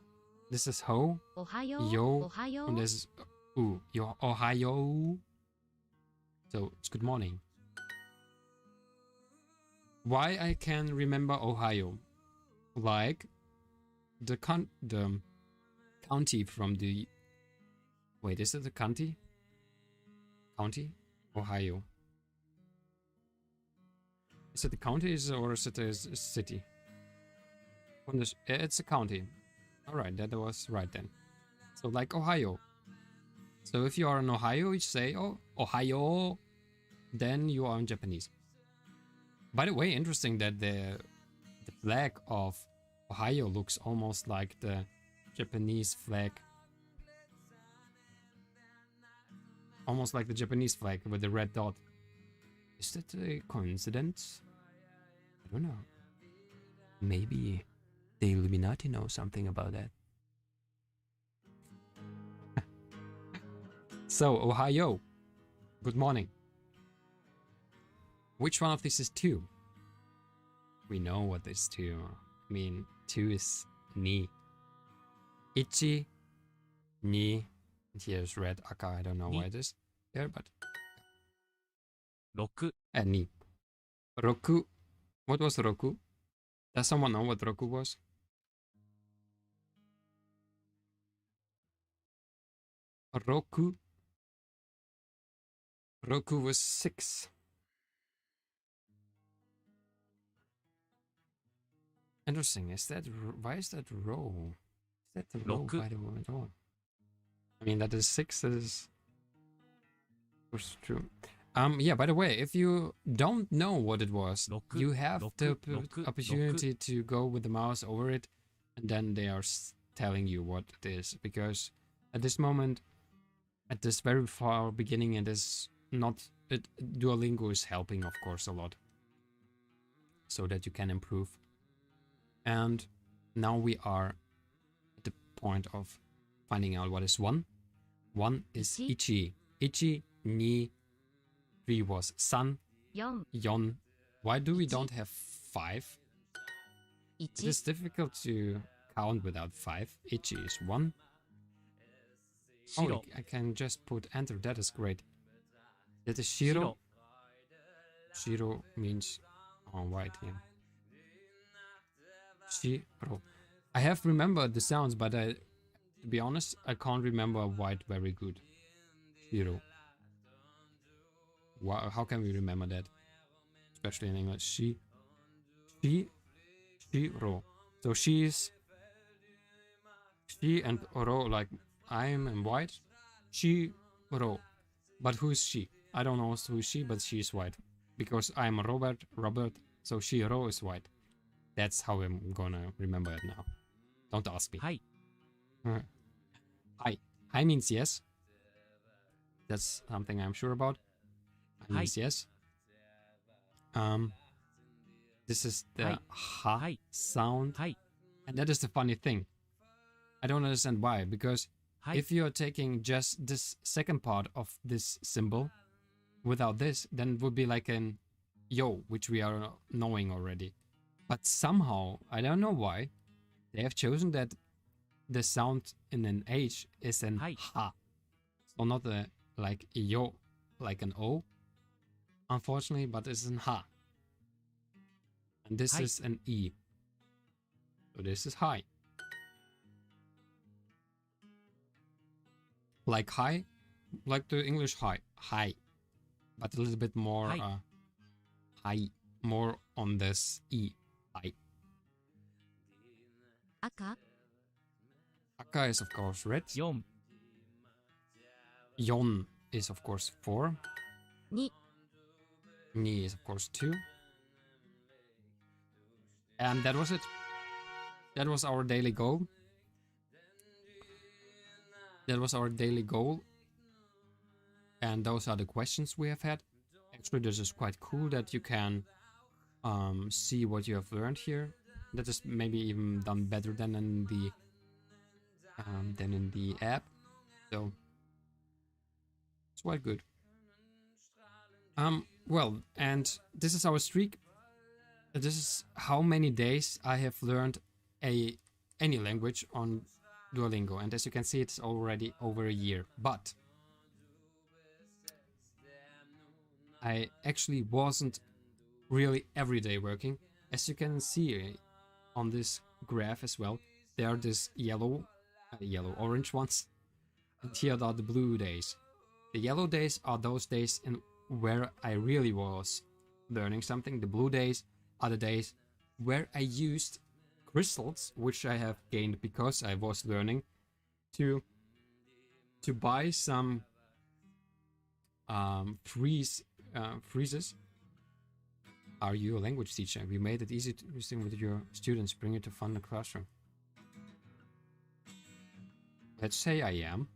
this is ho, おはよ Yo. おはよ and this is yo Ohio. So it's good morning. Why I can remember Ohio? Like the county from the. Wait, is it a county? County? Ohio. Is it a county or is it a city? It's a county. Alright, that was right then. So like Ohio. So if you are in Ohio, you say, oh, Ohio, then you are in Japanese. By the way, interesting that the flag of Ohio looks almost like the Japanese flag. Almost like the Japanese flag with the red dot. Is that a coincidence? I don't know. Maybe the Illuminati know something about that. So, Ohio. Good morning. Which one of these is 2? We know what is 2. I mean, 2 is ni. Ichi, ni. And here's red aka. I don't know why it is there, but 6、 ni. Roku. What was Roku? Does someone know what Roku was? Roku. Roku was 6. Interesting. Is that why is that row? Is that the row Roku. by the way at all? I mean, that is 6. That is true. Yeah. By the way, if you don't know what it was, Roku, you have the Roku, opportunity to go with the mouse over it, and then they are telling you what it is. Because at this moment, at this very far beginning, it is not. Duolingo is helping, of course, a lot, so that you can improve. And now we are at the point of finding out what is 1. 1 is ichi. Ichi, ni. 3 was san. 4、 Yon. Why do we don't have 5? It 1、 is difficult to count without 5. Ichi is 1. Oh, 白、 I can just put enter. That is great. That is shiro. 白、 Shiro means white here. Shiro. I have remembered the sounds, but to be honest, I can't remember white very good. Shiro. Wow, how can we remember that? Especially in English. Shiro. So she and ro, like I am in white. Shiro. But who is she? I don't know who is she, but she is white. Because I'm Robert, so Shiro is white. That's how I'm gonna remember it now. Don't ask me. はい、 Hi. Hi means yes. That's something I'm sure about. Hi means yes. This is the ha Hi. sound. はい、 And that is the funny thing. I don't understand why. Because はい、 if you're taking just this second part of this symbol without this, then it would be like an yo, which we are knowing already. But somehow, I don't know why, they have chosen that the sound in an H is an Hi. ha. So not a like a yo, like an O, unfortunately, but it's an ha. And this Hi. is an E. So this is high. Like high, like the English high, high. But a little bit more Hi. high, more on this E, high. 赤、 Aka is of course red. 4、 Yon is of course 4. 2、 Ni is of course 2. And that was it. That was our daily goal. That was our daily goal. And those are the questions we have had. Actually, this is quite cool that you can see what you have learned here. That is maybe even done better than in the app. So it's quite good. Well, and this is our streak. This is how many days I have learned any language on Duolingo, and as you can see, it's already over a year. But I actually wasn't really every day working. As you can see on this graph as well, there are these orange ones, and here are the blue days. The yellow days are those days in where I really was learning something. The blue days are the days where I used crystals, which I have gained because I was learning, to to buy some freezes. Are you a language teacher? We made it easy to listen with your students, bring it to fun the classroom. Let's say I am.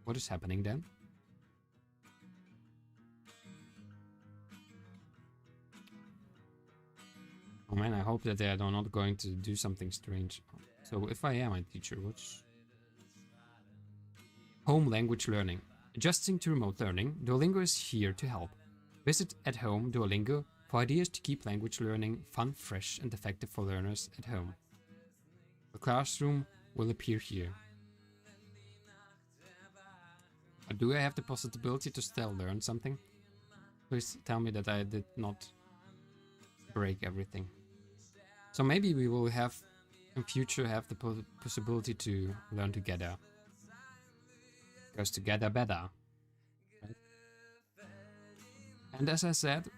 What is happening then? Oh man, I hope that they are not going to do something strange. So if I am a teacher, what's... Home language learning. Adjusting to remote learning, Duolingo is here to help. Visit at home Duolingo for ideas to keep language learning fun, fresh, and effective for learners at home. The classroom will appear here. Do I have the possibility to still learn something? Please tell me that I did not break everything. So maybe we will have in future have the possibility to learn together. Because together better. Right? And as I said,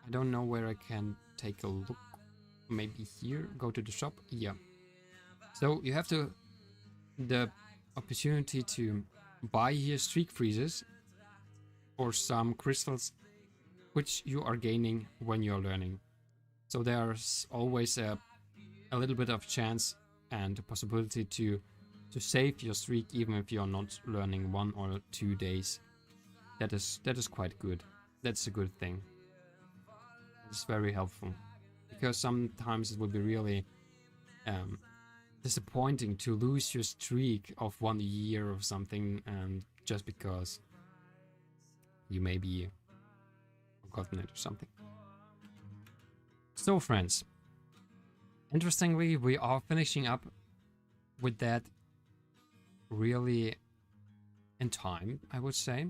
I don't know where I can take a look. Maybe here, go to the shop. Yeah. So you have the opportunity to buy here streak freezes or some crystals which you are gaining when you're learning. So there's always a little bit of chance and a possibility to save your streak even if you're not learning 1 or 2 days. That is quite good. That's a good thing. It's very helpful. Because sometimes it would be really disappointing to lose your streak of 1 year or something, and just because you maybe forgotten it or something. So friends, interestingly, we are finishing up with that really in time, I would say.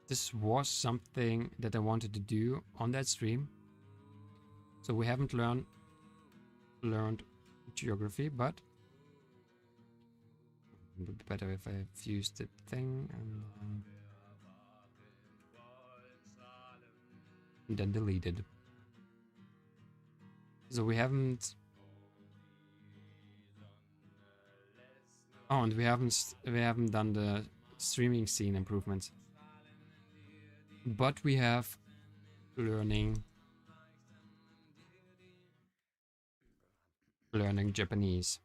This was something that I wanted to do on that stream. So we haven't learned geography, but it would be better if I fused the thing and then deleted. So we haven't. Oh, and we haven't done the streaming scene improvements, but we have learning Japanese.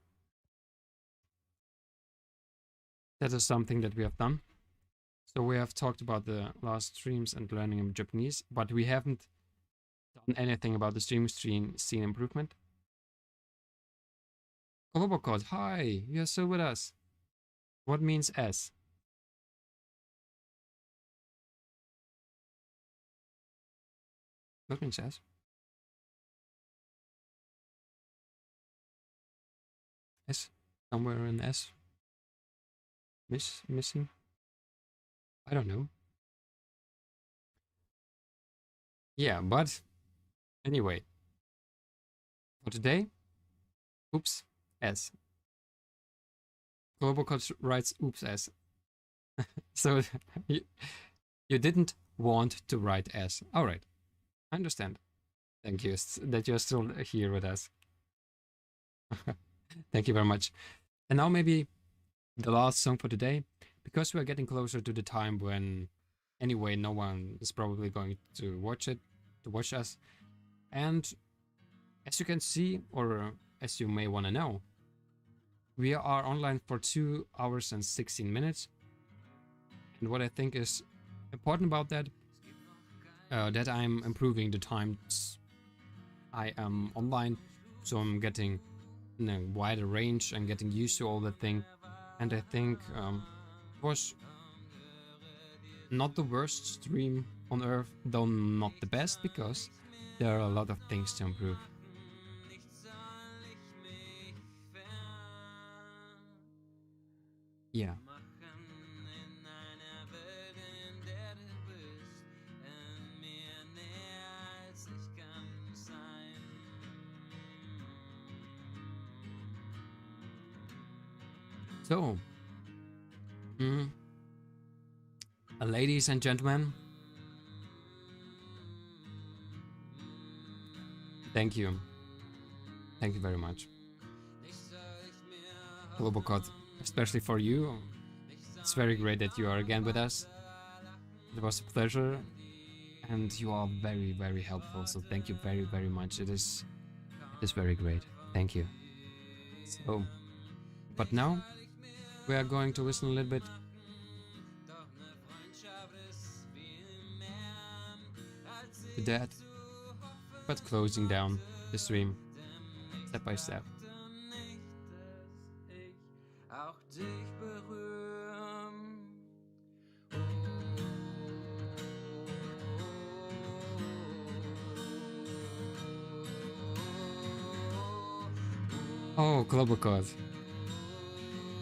That is something that we have done. So we have talked about the last streams and learning Japanese, but we haven't done anything about the stream scene improvement. Kolobokod, hi, you're still with us. What means S? What means S? S? Somewhere in S? Missing? I don't know. Yeah, but anyway. For today, oops, S. Globocode writes oops S. So you didn't want to write S. Alright, I understand. Thank you that you're still here with us. Thank you very much. And now maybe the last song for today, because we are getting closer to the time when anyway no one is probably going to watch us. And as you can see, or as you may want to know, we are online for 2 hours and 16 minutes. And what I think is important about that, that I'm improving the times I am online. So I'm getting a wider range and getting used to all that thing. And I think it was not the worst stream on earth, though not the best, because there are a lot of things to improve. Yeah. So, ladies and gentlemen, thank you. Thank you very much. Global Code, especially for you. It's very great that you are again with us. It was a pleasure, and you are very, very helpful. So thank you very, very much. It is very great. Thank you. So, but now we are going to listen a little bit to that, but closing down the stream step by step. Oh, Global Code.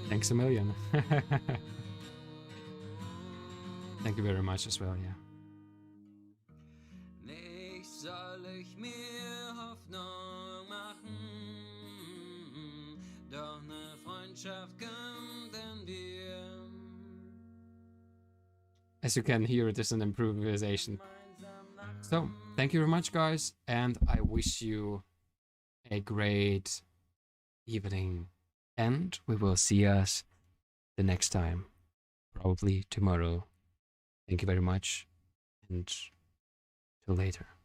Thanks a million. Thank you very much as well, yeah. As you can hear, it is an improvisation. So, thank you very much, guys, and I wish you a great evening. And we will see us the next time, probably tomorrow. Thank you very much, and till later.